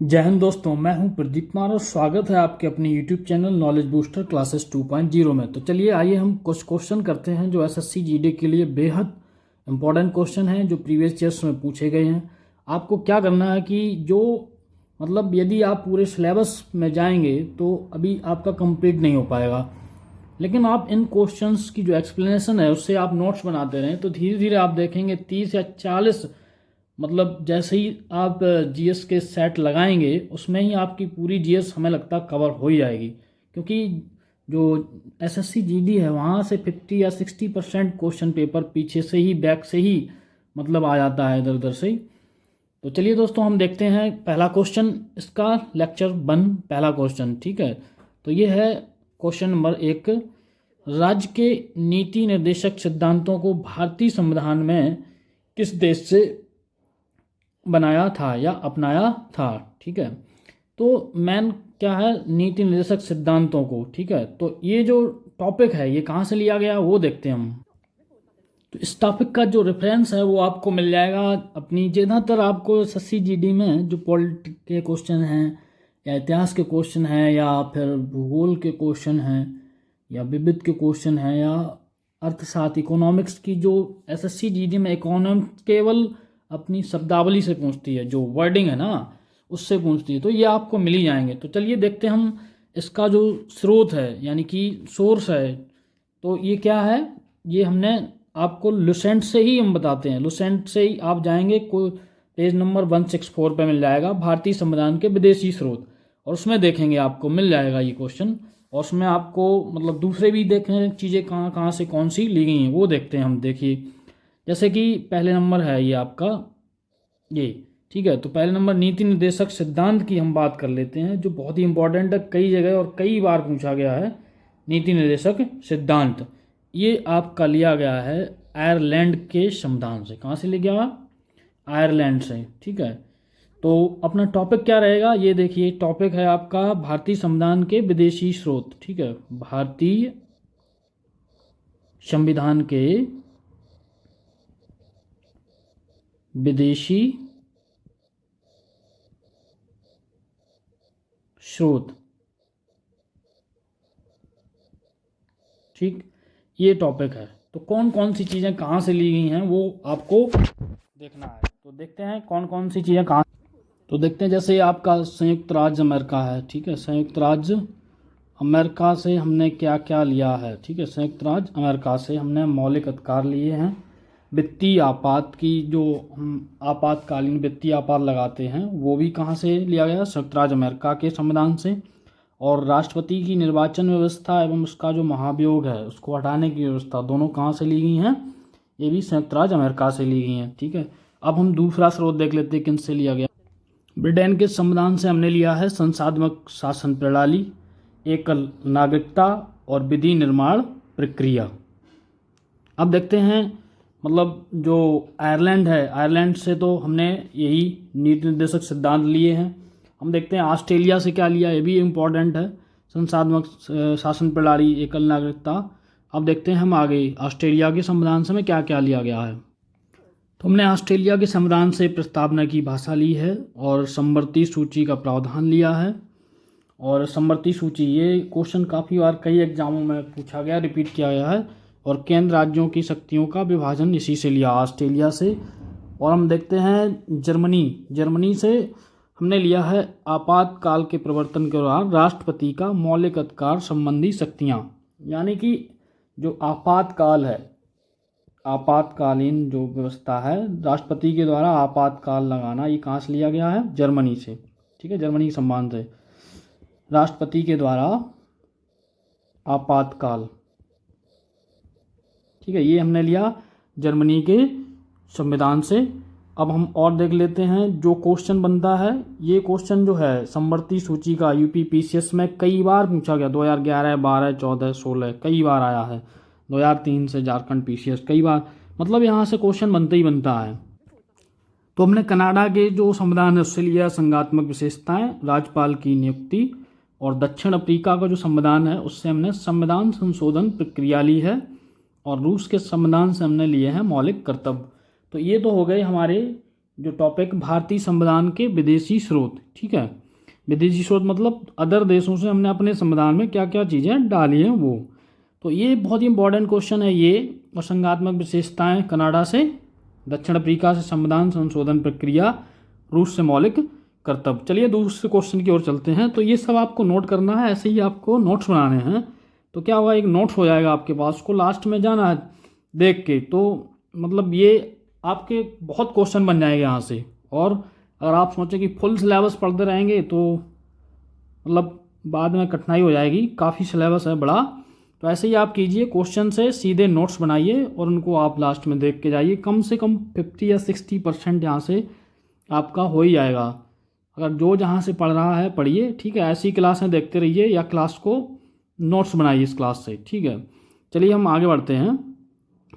जय हिंद दोस्तों, मैं हूं प्रदीप कुमार और स्वागत है आपके अपने YouTube channel knowledge booster classes 2.0 में। तो चलिए आइए हम कुछ क्वेश्चन करते हैं जो एसएससी जीडी के लिए बेहद इंपॉर्टेंट क्वेश्चन हैं जो प्रीवियस ईयर्स में पूछे गए हैं। आपको क्या करना है कि जो मतलब यदि आप पूरे सिलेबस में जाएंगे तो अभी आपका कंप्लीट नहीं हो पाएगा, लेकिन आप इन क्वेश्चंस की जो एक्सप्लेनेशन है उससे आप नोट्स बनाते रहें तो धीरे धीरे आप देखेंगे 30 या 40 मतलब जैसे ही आप जीएस के सेट लगाएंगे उसमें ही आपकी पूरी जीएस हमें लगता है कवर हो ही जाएगी। क्योंकि जो एसएससी जीडी है वहाँ से 50 या 60% क्वेश्चन पेपर पीछे से ही बैक से ही मतलब आ जाता है, इधर उधर से ही। तो चलिए दोस्तों हम देखते हैं पहला क्वेश्चन, इसका लेक्चर 1 पहला क्वेश्चन। ठीक है, तो ये है क्वेश्चन नंबर 1। राज्य के नीति निर्देशक सिद्धांतों को भारतीय संविधान में किस देश से बनाया था या अपनाया था। ठीक है, तो मैन क्या है, नीति निर्देशक सिद्धांतों को। ठीक है, तो ये जो टॉपिक है ये कहाँ से लिया गया वो देखते हैं हम। तो इस टॉपिक का जो रेफरेंस है वो आपको मिल जाएगा अपनी, ज़्यादातर आपको एसएससी जीडी में जो पॉलिटिक के क्वेश्चन हैं या इतिहास के क्वेश्चन हैं या फिर भूगोल के क्वेश्चन हैं या विविध के क्वेश्चन हैं या अर्थशास्त्र इकोनॉमिक्स की, जो एसएससी जीडी में इकोनॉमिक्स केवल अपनी शब्दावली से पूछती है, जो वर्डिंग है ना उससे पूछती है, तो ये आपको मिल ही जाएंगे। तो चलिए देखते हैं हम इसका जो स्रोत है यानी कि सोर्स है, तो ये क्या है, ये हमने आपको लुसेंट से ही हम बताते हैं। लुसेंट से ही आप जाएंगे, कोई पेज नंबर 164 पे मिल जाएगा भारतीय संविधान के विदेशी स्रोत, और उसमें देखेंगे आपको मिल जाएगा ये क्वेश्चन। और उसमें आपको मतलब दूसरे भी देखें चीज़ें कहाँ कहाँ से कौन सी ली गई हैं वो देखते हैं हम। देखिए जैसे कि पहले नंबर है ये आपका ये। ठीक है, तो पहले नंबर नीति निर्देशक सिद्धांत की हम बात कर लेते हैं, जो बहुत ही इंपॉर्टेंट है, कई जगह और कई बार पूछा गया है। नीति निर्देशक सिद्धांत ये आपका लिया गया है आयरलैंड के संविधान से। कहाँ से लिया गया? आयरलैंड से। ठीक है, तो अपना टॉपिक क्या रहेगा ये देखिए, टॉपिक है आपका भारतीय संविधान के विदेशी स्रोत। ठीक है, भारतीय संविधान के विदेशी स्रोत। ठीक, ये टॉपिक है। तो कौन कौन सी चीज़ें कहाँ से ली गई हैं वो आपको देखना है। तो देखते हैं कौन कौन सी चीज़ें कहाँ। तो देखते हैं जैसे आपका संयुक्त राज्य अमेरिका है। ठीक है, संयुक्त राज्य अमेरिका से हमने क्या क्या लिया है। ठीक है, संयुक्त राज्य अमेरिका से हमने मौलिक अधिकार लिए हैं। वित्तीय आपात की जो हम आपातकालीन वित्तीय आपात लगाते हैं वो भी कहाँ से लिया गया? संयुक्त राज्य अमेरिका के संविधान से। और राष्ट्रपति की निर्वाचन व्यवस्था एवं उसका जो महाभियोग है उसको हटाने की व्यवस्था, दोनों कहाँ से ली गई हैं? ये भी संयुक्त राज्य अमेरिका से ली गई हैं। ठीक है, अब हम दूसरा स्रोत देख लेते हैं किन से लिया गया। ब्रिटेन के संविधान से हमने लिया है संसाधनात्मक शासन प्रणाली, एकल नागरिकता और विधि निर्माण प्रक्रिया। अब देखते हैं मतलब जो आयरलैंड है, आयरलैंड से तो हमने यही नीति निर्देशक सिद्धांत लिए हैं। हम देखते हैं ऑस्ट्रेलिया से क्या लिया, ये भी इम्पोर्टेंट है, संसाधनात्मक शासन प्रणाली, एकल नागरिकता। अब देखते हैं हम आगे ऑस्ट्रेलिया के संविधान से में क्या क्या लिया गया है। तो हमने ऑस्ट्रेलिया के संविधान से प्रस्तावना की भाषा ली है और समवर्ती सूची का प्रावधान लिया है। और समवर्ती सूची ये क्वेश्चन काफ़ी बार कई एग्जामों में पूछा गया, रिपीट किया गया है। और केंद्र राज्यों की शक्तियों का विभाजन इसी से लिया, ऑस्ट्रेलिया से। और हम देखते हैं जर्मनी से हमने लिया है आपातकाल के प्रवर्तन के दौरान राष्ट्रपति का मौलिक अधिकार संबंधी शक्तियाँ, यानी कि जो आपातकाल है, आपातकालीन जो व्यवस्था है राष्ट्रपति के द्वारा आपातकाल लगाना, ये कहाँ से लिया गया है? जर्मनी से। ठीक है, जर्मनी के संविधान से राष्ट्रपति के द्वारा आपातकाल। ठीक है, ये हमने लिया जर्मनी के संविधान से। अब हम और देख लेते हैं जो क्वेश्चन बनता है। ये क्वेश्चन जो है समवर्ती सूची का यूपी पीसीएस में कई बार पूछा गया, 2011, 12, 14, 16 कई बार आया है। 2003 से झारखंड पीसीएस कई बार, मतलब यहाँ से क्वेश्चन बनता ही बनता है। तो हमने कनाडा के जो संविधान है उससे लिया संघात्मक विशेषताएं, राज्यपाल की नियुक्ति। और दक्षिण अफ्रीका का जो संविधान है उससे हमने संविधान संशोधन प्रक्रिया ली है। और रूस के संविधान से हमने लिए हैं मौलिक कर्तव्य। तो ये तो हो गए हमारे जो टॉपिक भारतीय संविधान के विदेशी स्रोत, ठीक है। विदेशी स्रोत मतलब अदर देशों से हमने अपने संविधान में क्या क्या चीज़ें डाली हैं वो। तो ये बहुत ही इंपॉर्टेंट क्वेश्चन है ये। और संज्ञात्मक विशेषताएं, कनाडा से, दक्षिण अफ्रीका से संविधान संशोधन प्रक्रिया, रूस से मौलिक कर्तव्य। चलिए दूसरे क्वेश्चन की ओर चलते हैं। तो ये सब आपको नोट करना है, ऐसे ही आपको नोट्स बनाने हैं। तो क्या हुआ, एक नोट्स हो जाएगा आपके पास, उसको लास्ट में जाना है देख के। तो मतलब ये आपके बहुत क्वेश्चन बन जाएंगे यहाँ से। और अगर आप सोचें कि फुल सिलेबस पढ़ते रहेंगे तो मतलब बाद में कठिनाई हो जाएगी, काफ़ी सिलेबस है बड़ा। तो ऐसे ही आप कीजिए, क्वेश्चन से सीधे नोट्स बनाइए और उनको आप लास्ट में देख के जाइए। कम से कम 50 या 60% यहाँ से आपका हो ही जाएगा। अगर जो जहाँ से पढ़ रहा है पढ़िए, ठीक है। ऐसी क्लासें देखते रहिए या क्लास को नोट्स बनाइए इस क्लास से, ठीक है। चलिए हम आगे बढ़ते हैं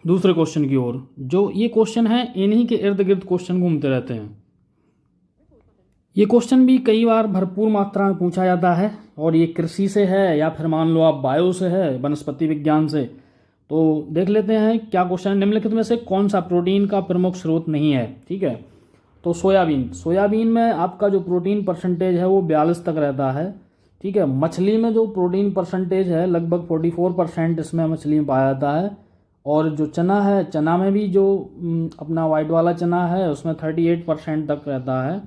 दूसरे क्वेश्चन की ओर। जो ये क्वेश्चन है, इन्हीं के इर्द गिर्द क्वेश्चन घूमते रहते हैं। ये क्वेश्चन भी कई बार भरपूर मात्रा में पूछा जाता है और ये कृषि से है या फिर मान लो आप बायो से है, वनस्पति विज्ञान से। तो देख लेते हैं क्या क्वेश्चन है। निम्नलिखित में से कौन सा प्रोटीन का प्रमुख स्रोत नहीं है, ठीक है। तो सोयाबीन में आपका जो प्रोटीन परसेंटेज है वो 42 तक रहता है, ठीक है। मछली में जो प्रोटीन परसेंटेज है लगभग 44% इसमें मछली में पाया जाता है। और जो चना है, चना में भी जो अपना वाइट वाला चना है उसमें 38% तक रहता है,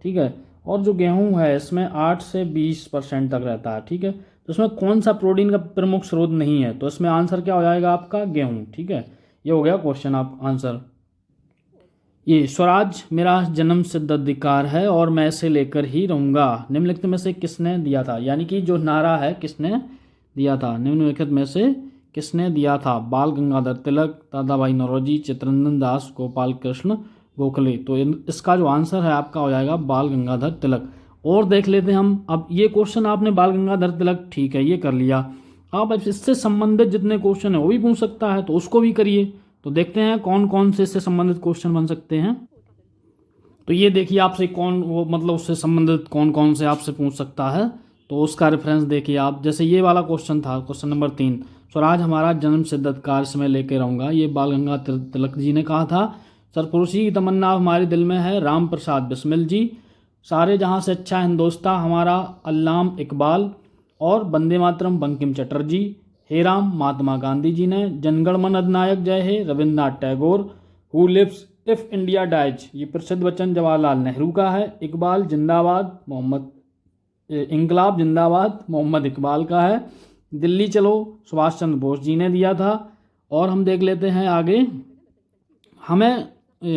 ठीक है। और जो गेहूं है इसमें 8 से 20% तक रहता है, ठीक है। तो इसमें कौन सा प्रोटीन का प्रमुख स्रोत नहीं है, तो इसमें आंसर क्या हो जाएगा आपका, गेहूं, ठीक है। ये हो गया क्वेश्चन आप आंसर। ये स्वराज मेरा जन्म सिद्ध अधिकार है और मैं इसे लेकर ही रहूंगा, निम्नलिखित में से किसने दिया था। यानी कि जो नारा है किसने दिया था, निम्नलिखित में से किसने दिया था। बाल गंगाधर तिलक, दादा भाई नौरोजी, चित्तरंजन दास, गोपाल कृष्ण गोखले। तो इसका जो आंसर है आपका हो जाएगा बाल गंगाधर तिलक। और देख लेते हैं हम। अब ये क्वेश्चन आपने बाल गंगाधर तिलक, ठीक है, ये कर लिया। आप इससे संबंधित जितने क्वेश्चन है वो भी पूछ सकता है, तो उसको भी करिए। तो देखते हैं कौन कौन से इससे संबंधित क्वेश्चन बन सकते हैं। तो ये देखिए आपसे कौन वो मतलब उससे संबंधित कौन कौन से आपसे पूछ सकता है, तो उसका रेफरेंस देखिए आप। जैसे ये वाला क्वेश्चन था, क्वेश्चन नंबर 3, स्वराज हमारा जन्म सिद्ध अधिकार से मैं लेके रहूंगा, ये बाल गंगाधर तिलक जी ने कहा था। सरफरोशी की तमन्ना हमारे दिल में है, राम प्रसाद बिस्मिल जी। सारे जहां से अच्छा हिंदोस्तां हमारा, अल्लाम इकबाल। और वंदे मातरम बंकिम चटर्जी। हे राम महात्मा गांधी जी ने। जनगण मन अधिनायक जय हे Rabindranath Tagore. Who lives if India dies, ये प्रसिद्ध वचन जवाहरलाल नेहरू का है। इकबाल जिंदाबाद, मोहम्मद इंकलाब जिंदाबाद, मोहम्मद इकबाल का है। दिल्ली चलो सुभाष चंद्र बोस जी ने दिया था। और हम देख लेते हैं आगे।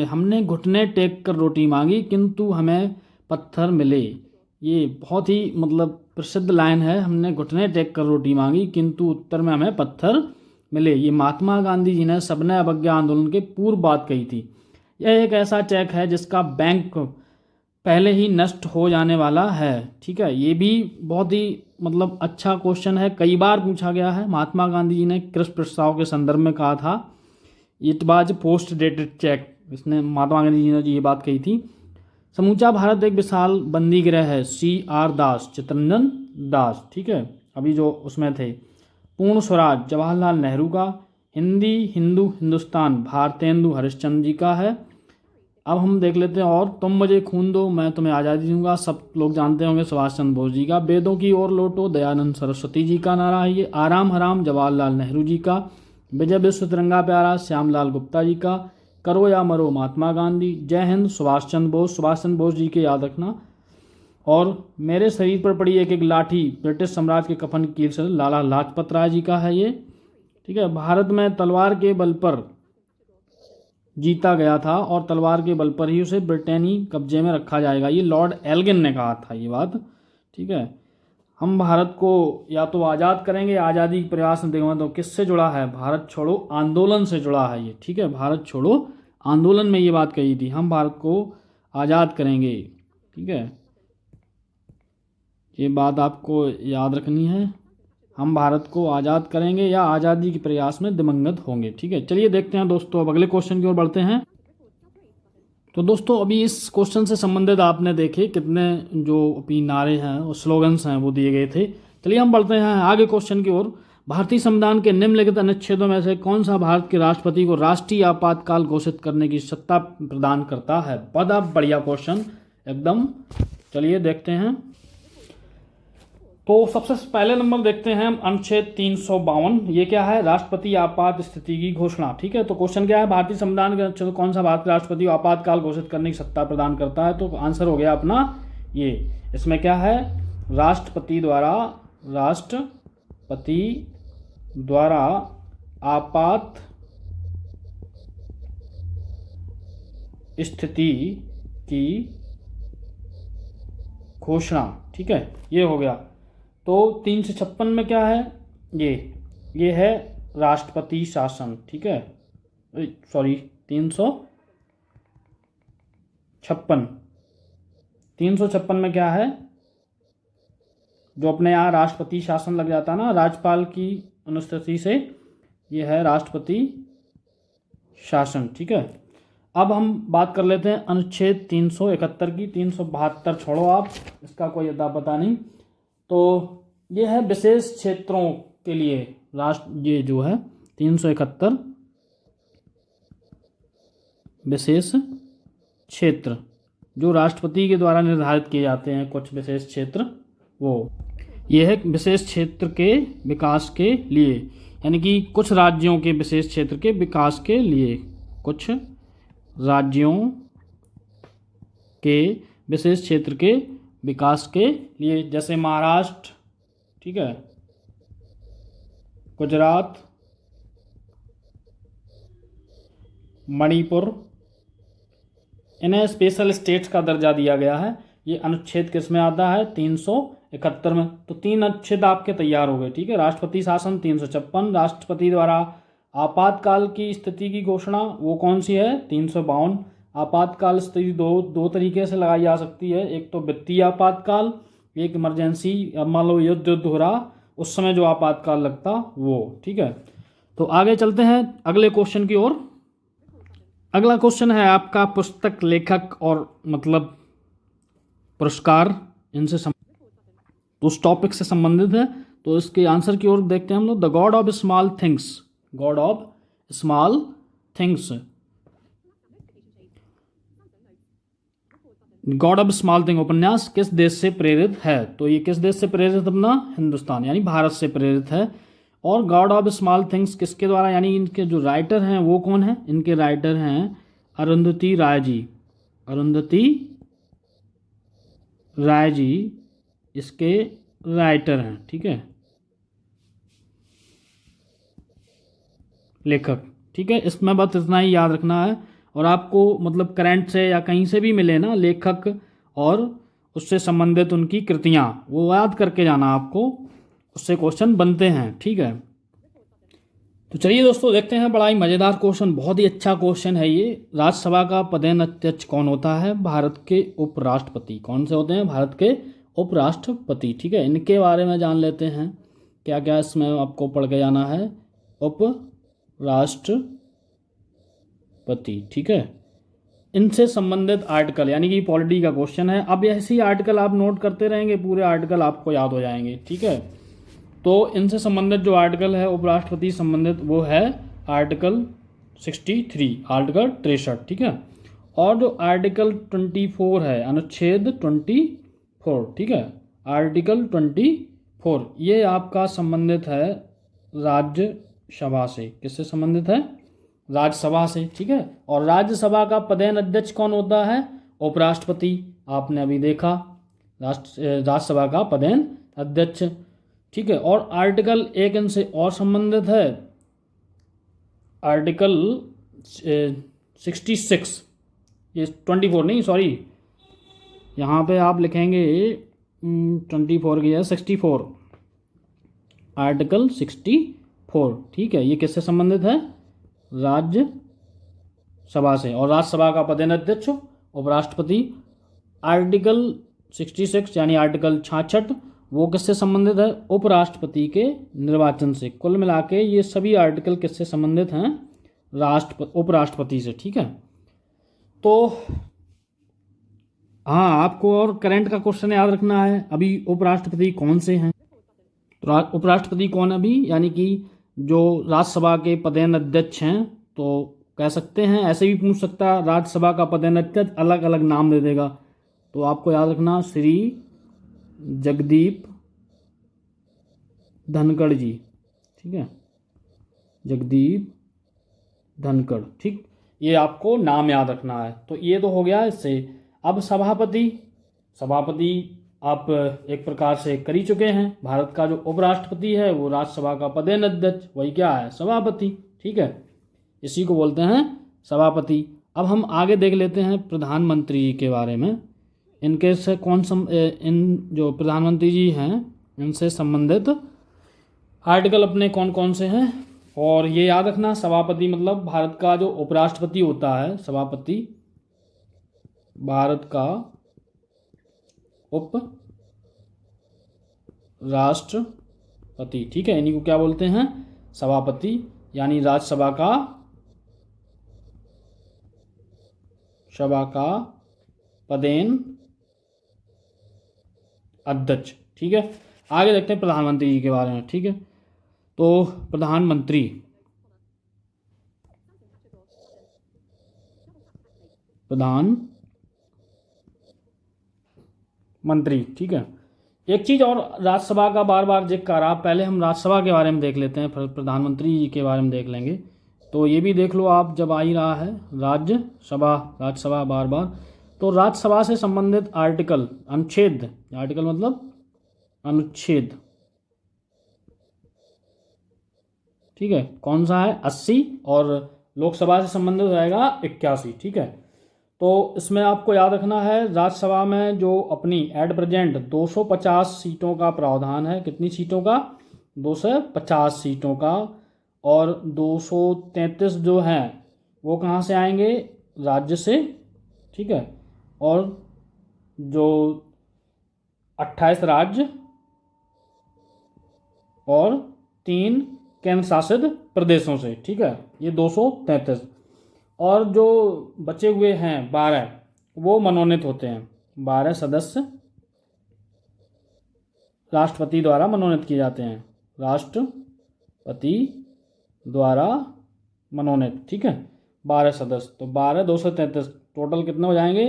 हमने घुटने टेक कर रोटी मांगी किंतु हमें पत्थर मिले, ये बहुत ही मतलब प्रसिद्ध लाइन है। हमने घुटने टेक कर रोटी मांगी किंतु उत्तर में हमें पत्थर मिले, ये महात्मा गांधी जी ने सविनय अवज्ञा आंदोलन के पूर्व बात कही थी। यह एक ऐसा चेक है जिसका बैंक पहले ही नष्ट हो जाने वाला है, ठीक है। ये भी बहुत ही मतलब अच्छा क्वेश्चन है, कई बार पूछा गया है। महात्मा गांधी जी ने कृषि प्रस्ताव के संदर्भ में कहा था, it was post dated cheque, इसने महात्मा गांधी जी ने ये बात कही थी। समूचा भारत एक विशाल बंदी गृह है, CR दास, चित्तरंजन दास, ठीक है, अभी जो उसमें थे। पूर्ण स्वराज जवाहरलाल नेहरू का। हिंदी हिंदू हिंदुस्तान भारतेंदु हरिश्चंद्र जी का है। अब हम देख लेते हैं और तुम मुझे खून दो मैं तुम्हें आज़ादी दूंगा, सब लोग जानते होंगे सुभाष चंद्र बोस जी का। वेदों की ओर लौटो दयानंद सरस्वती जी का नारा है ये। आराम हराम जवाहरलाल नेहरू जी का। विजय विश्व तिरंगा प्यारा श्यामलाल गुप्ता जी का। करो या मरो महात्मा गांधी। जय हिंद सुभाष चंद्र बोस जी के याद रखना। और मेरे शरीर पर पड़ी एक एक लाठी ब्रिटिश साम्राज्य के कफन कील से लाला लाजपत राय जी का है ये, ठीक है। भारत में तलवार के बल पर जीता गया था और तलवार के बल पर ही उसे ब्रिटेनी कब्जे में रखा जाएगा, ये लॉर्ड एल्गिन ने कहा था ये बात, ठीक है। हम भारत को या तो आज़ाद करेंगे, आज़ादी के प्रयास में देखो तो किससे जुड़ा है, भारत छोड़ो आंदोलन से जुड़ा है ये, ठीक है। भारत छोड़ो आंदोलन में ये बात कही थी, हम भारत को आज़ाद करेंगे, ठीक है। ये बात आपको याद रखनी है, हम भारत को आज़ाद करेंगे या आज़ादी के प्रयास में दिवंगत होंगे, ठीक है। चलिए देखते हैं दोस्तों, अब अगले क्वेश्चन की ओर बढ़ते हैं। तो दोस्तों अभी इस क्वेश्चन से संबंधित आपने देखे कितने जो अपनी नारे हैं और स्लोगन्स हैं वो दिए गए थे। चलिए हम बढ़ते हैं आगे क्वेश्चन की ओर। भारतीय संविधान के निम्नलिखित अनुच्छेदों में से कौन सा भारत के राष्ट्रपति को राष्ट्रीय आपातकाल घोषित करने की सत्ता प्रदान करता है? बड़ा बढ़िया क्वेश्चन एकदम। चलिए देखते हैं। तो सबसे पहले नंबर देखते हैं हम अनुच्छेद 352। ये क्या है? राष्ट्रपति आपात स्थिति की घोषणा। ठीक है, तो क्वेश्चन क्या है? भारतीय संविधान के अनुच्छेद कौन सा भारत के राष्ट्रपति को आपातकाल घोषित करने की सत्ता प्रदान करता है? तो आंसर हो गया अपना ये। इसमें क्या है? राष्ट्रपति द्वारा आपात स्थिति की घोषणा। ठीक है, ये हो गया। तो 356 में क्या है? ये है राष्ट्रपति शासन। ठीक है, सॉरी 356 में क्या है? जो अपने यहाँ राष्ट्रपति शासन लग जाता है ना राज्यपाल की अनुस्थिति से, ये है राष्ट्रपति शासन। ठीक है, अब हम बात कर लेते हैं अनुच्छेद 371 की। 372 छोड़ो आप, इसका कोई अता पता नहीं। तो ये है विशेष क्षेत्रों के लिए ये जो है 371 विशेष क्षेत्र जो राष्ट्रपति के द्वारा निर्धारित किए जाते हैं, कुछ विशेष क्षेत्र, वो ये है विशेष क्षेत्र के विकास के लिए, यानी कि कुछ राज्यों के विशेष क्षेत्र के विकास के लिए, कुछ राज्यों के विशेष क्षेत्र के विकास के लिए, जैसे महाराष्ट्र, ठीक है, गुजरात, मणिपुर, इन्हें स्पेशल स्टेट्स का दर्जा दिया गया है। ये अनुच्छेद किस में आता है? 371 में। तो 3 अनुच्छेद आपके तैयार हो गए। ठीक है, राष्ट्रपति शासन 356, राष्ट्रपति द्वारा आपातकाल की स्थिति की घोषणा वो कौन सी है? 352। आपातकाल स्थिति दो तरीके से लगाई जा सकती है, एक तो वित्तीय आपातकाल, एक इमरजेंसी, मान लो युद्ध हो रहा उस समय जो आपातकाल लगता वो। ठीक है, तो आगे चलते हैं अगले क्वेश्चन की ओर। अगला क्वेश्चन है आपका पुस्तक, लेखक और मतलब पुरस्कार, इनसे उस टॉपिक से संबंधित है। तो इसके आंसर की ओर देखते हैं हम लोग। The God of small things, God of small things, God of small thing उपन्यास किस देश से प्रेरित है? तो ये किस देश से प्रेरित? अपना हिंदुस्तान यानी भारत से प्रेरित है। और गॉड ऑफ स्मॉल थिंग्स किसके द्वारा, यानी इनके जो राइटर हैं वो कौन है? इनके राइटर हैं अरुंधति राय जी। अरुंधति राय जी इसके राइटर हैं। ठीक है, लेखक। ठीक है, इसमें बस इतना ही याद रखना है। और आपको मतलब करंट से या कहीं से भी मिले ना लेखक और उससे संबंधित उनकी कृतियां, वो याद करके जाना आपको, उससे क्वेश्चन बनते हैं। ठीक है, तो चलिए दोस्तों देखते हैं। बड़ा ही मज़ेदार क्वेश्चन, बहुत ही अच्छा क्वेश्चन है ये। राज्यसभा का पदेन अध्यक्ष कौन होता है? भारत के उपराष्ट्रपति। कौन से होते हैं? भारत के उपराष्ट्रपति। ठीक है, इनके बारे में जान लेते हैं क्या क्या इसमें आपको पढ़ के जाना है। उपराष्ट्रपति, ठीक है, इनसे संबंधित आर्टिकल, यानी कि पॉलिटी का क्वेश्चन है। अब ऐसे ही आर्टिकल आप नोट करते रहेंगे, पूरे आर्टिकल आपको याद हो जाएंगे। ठीक है, तो इनसे संबंधित जो आर्टिकल है उपराष्ट्रपति संबंधित, वो है आर्टिकल 63, आर्टिकल 63। ठीक है, और जो आर्टिकल 24 है, अनुच्छेद 24, ठीक है, आर्टिकल 24, ये आपका संबंधित है राज्यसभा से। किससे संबंधित है? राज्यसभा से। ठीक है, और राज्यसभा का पदेन अध्यक्ष कौन होता है? उपराष्ट्रपति। आपने अभी देखा राज्यसभा का पदेन अध्यक्ष। ठीक है, और आर्टिकल 1 इनसे और संबंधित है, आर्टिकल 66, ये 24 नहीं, सॉरी, यहाँ पे आप लिखेंगे 24 की है 64, आर्टिकल 64। ठीक है, ये किससे संबंधित है? राज्यसभा से। और राज्यसभा का पदेन अध्यक्ष उपराष्ट्रपति। आर्टिकल 66 यानी आर्टिकल 66 वो किससे संबंधित है? उपराष्ट्रपति के निर्वाचन से। कुल मिला के ये सभी आर्टिकल किससे संबंधित हैं? उपराष्ट्रपति से। ठीक है, तो हाँ, आपको और करंट का क्वेश्चन याद रखना है। अभी उपराष्ट्रपति कौन से हैं? उपराष्ट्रपति कौन अभी, यानी कि जो राज्यसभा के पदेन अध्यक्ष हैं, तो कह सकते हैं, ऐसे भी पूछ सकता है राज्यसभा का पदेन अध्यक्ष अलग अलग नाम दे देगा, तो आपको याद रखना श्री जगदीप धनखड़ जी, ठीक है, जगदीप धनखड़, ठीक, ये आपको नाम याद रखना है। तो ये तो हो गया इससे। अब सभापति, सभापति आप एक प्रकार से कर ही चुके हैं। भारत का जो उपराष्ट्रपति है वो राज्यसभा का पदेन अध्यक्ष, वही क्या है, सभापति, ठीक है, इसी को बोलते हैं सभापति। अब हम आगे देख लेते हैं प्रधानमंत्री के बारे में। इनके से इन जो प्रधानमंत्री जी हैं इनसे संबंधित आर्टिकल अपने कौन कौन से हैं, और ये याद रखना सभापति मतलब भारत का जो उपराष्ट्रपति होता है, सभापति भारत का उप राष्ट्रपति, ठीक है, इन्हीं को क्या बोलते हैं, सभापति, यानी राज्यसभा का पदेन अध्यक्ष, ठीक है। आगे देखते हैं प्रधानमंत्री जी के बारे में, ठीक है। तो प्रधानमंत्री, ठीक है। एक चीज और राज्यसभा का बार बार जिक्र कर रहा, पहले हम राज्यसभा के बारे में देख लेते हैं, फिर प्रधानमंत्री जी के बारे में देख लेंगे। तो ये भी देख लो आप, जब आ ही रहा है राज्यसभा बार बार, तो राज्यसभा से संबंधित आर्टिकल, अनुच्छेद, आर्टिकल मतलब अनुच्छेद, ठीक है, कौन सा है, 80, और लोकसभा से संबंधित रहेगा 81, ठीक है। तो इसमें आपको याद रखना है राज्यसभा में जो अपनी एट प्रेजेंट 250 सीटों का प्रावधान है, कितनी सीटों का, 250 सीटों का, और 233 जो हैं वो कहाँ से आएंगे, राज्य से, ठीक है, और जो 28 राज्य और 3 केंद्र शासित प्रदेशों से, ठीक है, ये 233, और जो बचे हुए हैं 12 वो मनोनीत होते हैं। 12 सदस्य राष्ट्रपति द्वारा मनोनीत किए जाते हैं, राष्ट्रपति द्वारा मनोनीत, ठीक है, 12 सदस्य। तो 12 233 टोटल कितने हो जाएंगे,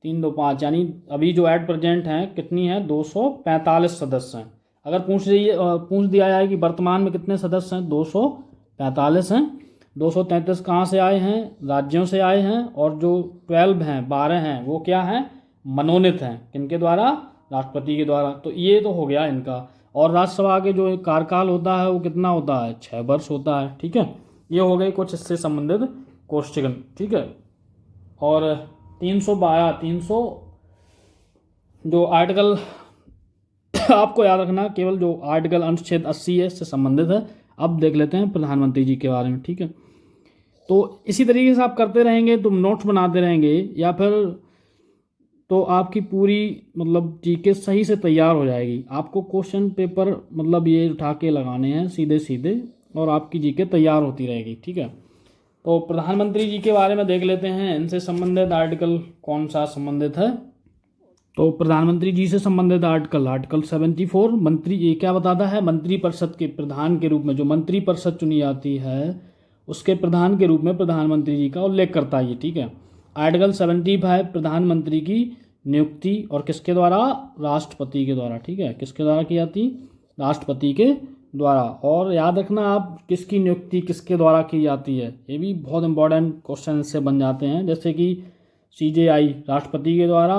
3 2 5, यानी अभी जो एट प्रेजेंट हैं कितनी है, 245 सदस्य हैं। अगर पूछ दिया जाए कि वर्तमान में कितने सदस्य हैं, 245 हैं। 233 कहाँ से आए हैं, राज्यों से आए हैं, और जो 12 हैं, 12 हैं, वो क्या हैं, मनोनीत हैं, किनके द्वारा, राष्ट्रपति के द्वारा। तो ये तो हो गया इनका। और राज्यसभा के जो कार्यकाल होता है वो कितना होता है, 6 वर्ष होता है, ठीक है। ये हो गए कुछ इससे संबंधित क्वेश्चन, ठीक है। और 300 जो आर्टिकल आपको याद रखना, केवल जो आर्टिकल अनुच्छेद 80 है इससे संबंधित है। अब देख लेते हैं प्रधानमंत्री जी के बारे में, ठीक है। तो इसी तरीके से आप करते रहेंगे, तुम नोट्स बनाते रहेंगे, या फिर तो आपकी पूरी मतलब जीके सही से तैयार हो जाएगी। आपको क्वेश्चन पेपर मतलब ये उठा के लगाने हैं सीधे सीधे, और आपकी जीके तैयार होती रहेगी, ठीक है। तो प्रधानमंत्री जी के बारे में देख लेते हैं, इनसे संबंधित आर्टिकल कौन सा संबंधित है। तो प्रधानमंत्री जी से संबंधित आर्टिकल 74, मंत्री, ये क्या बताता है, मंत्रिपरिषद के प्रधान के रूप में जो मंत्रिपरिषद चुनी जाती है उसके प्रधान के रूप में प्रधानमंत्री जी का उल्लेख करता है ये, ठीक है। आर्टिकल 75 प्रधानमंत्री की नियुक्ति, और किसके द्वारा, राष्ट्रपति के द्वारा, ठीक है, किसके द्वारा की जाती, राष्ट्रपति के द्वारा। और याद रखना आप, किसकी नियुक्ति किसके द्वारा की जाती है, ये भी बहुत इंपॉर्टेंट क्वेश्चन इससे बन जाते हैं। जैसे कि CJI राष्ट्रपति के द्वारा,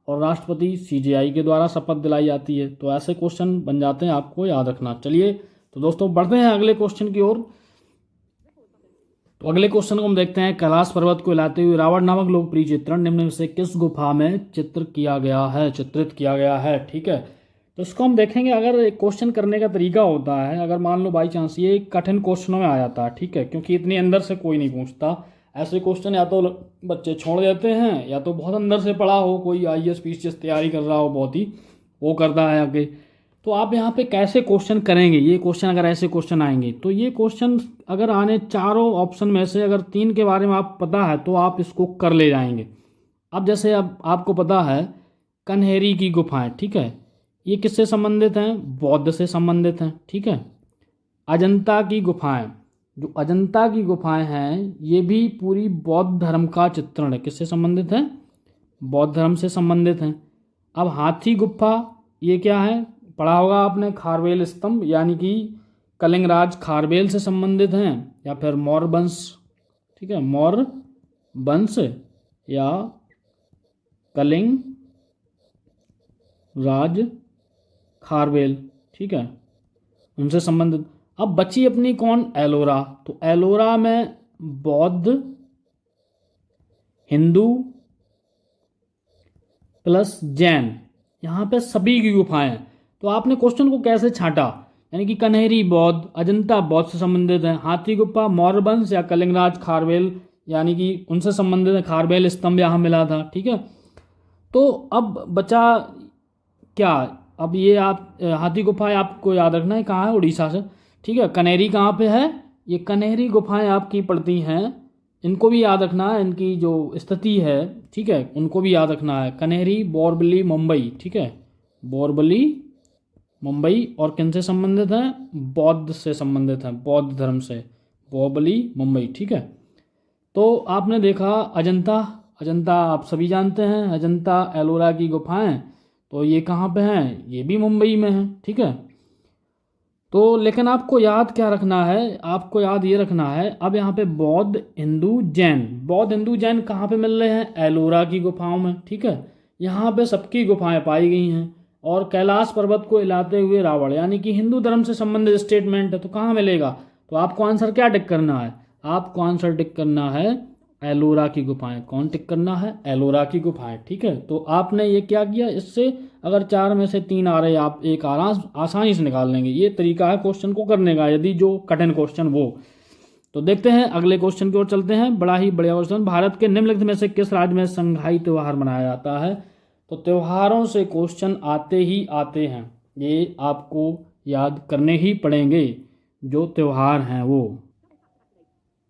और राष्ट्रपति CJI के द्वारा शपथ दिलाई जाती है। तो ऐसे क्वेश्चन बन जाते हैं, आपको याद रखना। चलिए तो दोस्तों बढ़ते हैं अगले क्वेश्चन की ओर। तो अगले क्वेश्चन को हम देखते हैं, कैलाश पर्वत को हिलाते हुए रावण नामक लोकप्रिय चित्रण निम्न में से किस गुफा में चित्रित किया गया है, ठीक है। तो इसको हम देखेंगे। अगर एक क्वेश्चन करने का तरीका होता है, अगर मान लो बाई चांस ये कठिन क्वेश्चनों में आ जाता है, ठीक है, क्योंकि इतनी अंदर से कोई नहीं पूछता ऐसे क्वेश्चन, या तो बच्चे छोड़ देते हैं, या तो बहुत अंदर से पढ़ा हो, कोई IAS PCS तैयारी कर रहा हो, बहुत ही वो करता है आगे। तो आप यहाँ पे कैसे क्वेश्चन करेंगे, ये क्वेश्चन अगर ऐसे क्वेश्चन आएंगे, तो ये क्वेश्चन अगर आने चारों ऑप्शन में से अगर 3 के बारे में आप पता है तो आप इसको कर ले जाएंगे। अब जैसे अब आपको पता है कन्हेरी की गुफाएं, ठीक है, ये किससे संबंधित हैं? बौद्ध से संबंधित हैं, ठीक है। अजंता की गुफाएं, जो अजंता की गुफाएं हैं ये भी पूरी बौद्ध धर्म का चित्रण है। किससे संबंधित है? बौद्ध धर्म से संबंधित हैं। अब हाथी गुफा, ये क्या है? पढ़ा होगा आपने, खारवेल स्तंभ, यानी कि कलिंग राज खारवेल से संबंधित हैं, या फिर मौर्य वंश, ठीक है, मौर्य वंश या कलिंग राज खारवेल, ठीक है, उनसे संबंधित। अब बची अपनी कौन? एलोरा। तो एलोरा में बौद्ध, हिंदू प्लस जैन, यहाँ पे सभी की गुफाएं हैं। तो आपने क्वेश्चन को कैसे छांटा, यानी कि कन्हेरी बौद्ध, अजंता बौद्ध से संबंधित है, हाथी गुफा मौर्य वंश या कलिंगराज खारवेल, यानी कि उनसे संबंधित है, खारवेल स्तंभ यहाँ मिला था, ठीक है। तो अब बचा क्या? अब ये आप हाथी गुफाएं आपको याद रखना है कहाँ है, उड़ीसा से, ठीक है। कनेरी कहाँ पे है? ये कनेरी गुफाएं आपकी पड़ती हैं, इनको भी याद रखना है, इनकी जो स्थिति है, ठीक है, उनको भी याद रखना है। कनेरी, बोरवली, मुंबई, ठीक है, बोरवली, मुंबई, और किन से संबंधित है? बौद्ध से संबंधित है, बौद्ध धर्म से, बोरवली, मुंबई, ठीक है। तो आपने देखा अजंता, अजंता आप सभी जानते हैं, अजंता एलोरा की गुफाएं, तो ये कहाँ पे हैं? ये भी मुंबई में है, ठीक है। तो लेकिन आपको याद क्या रखना है? आपको याद ये रखना है, अब यहाँ पे बौद्ध, हिंदू, जैन, बौद्ध, हिंदू, जैन कहाँ पे मिल रहे हैं? एलोरा की गुफाओं में, ठीक है। यहाँ पे सबकी गुफाएं पाई गई हैं। और कैलाश पर्वत को हिलाते हुए रावण, यानी कि हिंदू धर्म से संबंधित स्टेटमेंट है, तो कहाँ मिलेगा? तो आपको आंसर क्या टिक करना है? आपको आंसर टिक करना है एलोरा की गुफाएं। कौन टिक करना है? एलोरा की गुफाएं, ठीक है। तो आपने ये क्या किया, इससे अगर 4 में से 3 आ रहे, आप एक आसानी से निकाल लेंगे। ये तरीका है क्वेश्चन को करने का, यदि जो कठिन क्वेश्चन वो। तो देखते हैं अगले क्वेश्चन की ओर चलते हैं। बड़ा ही बढ़िया क्वेश्चन, भारत के निम्नलिखित में से किस राज्य में संघाई त्योहार मनाया जाता है? तो त्योहारों से क्वेश्चन आते ही आते हैं, ये आपको याद करने ही पड़ेंगे, जो त्योहार हैं वो।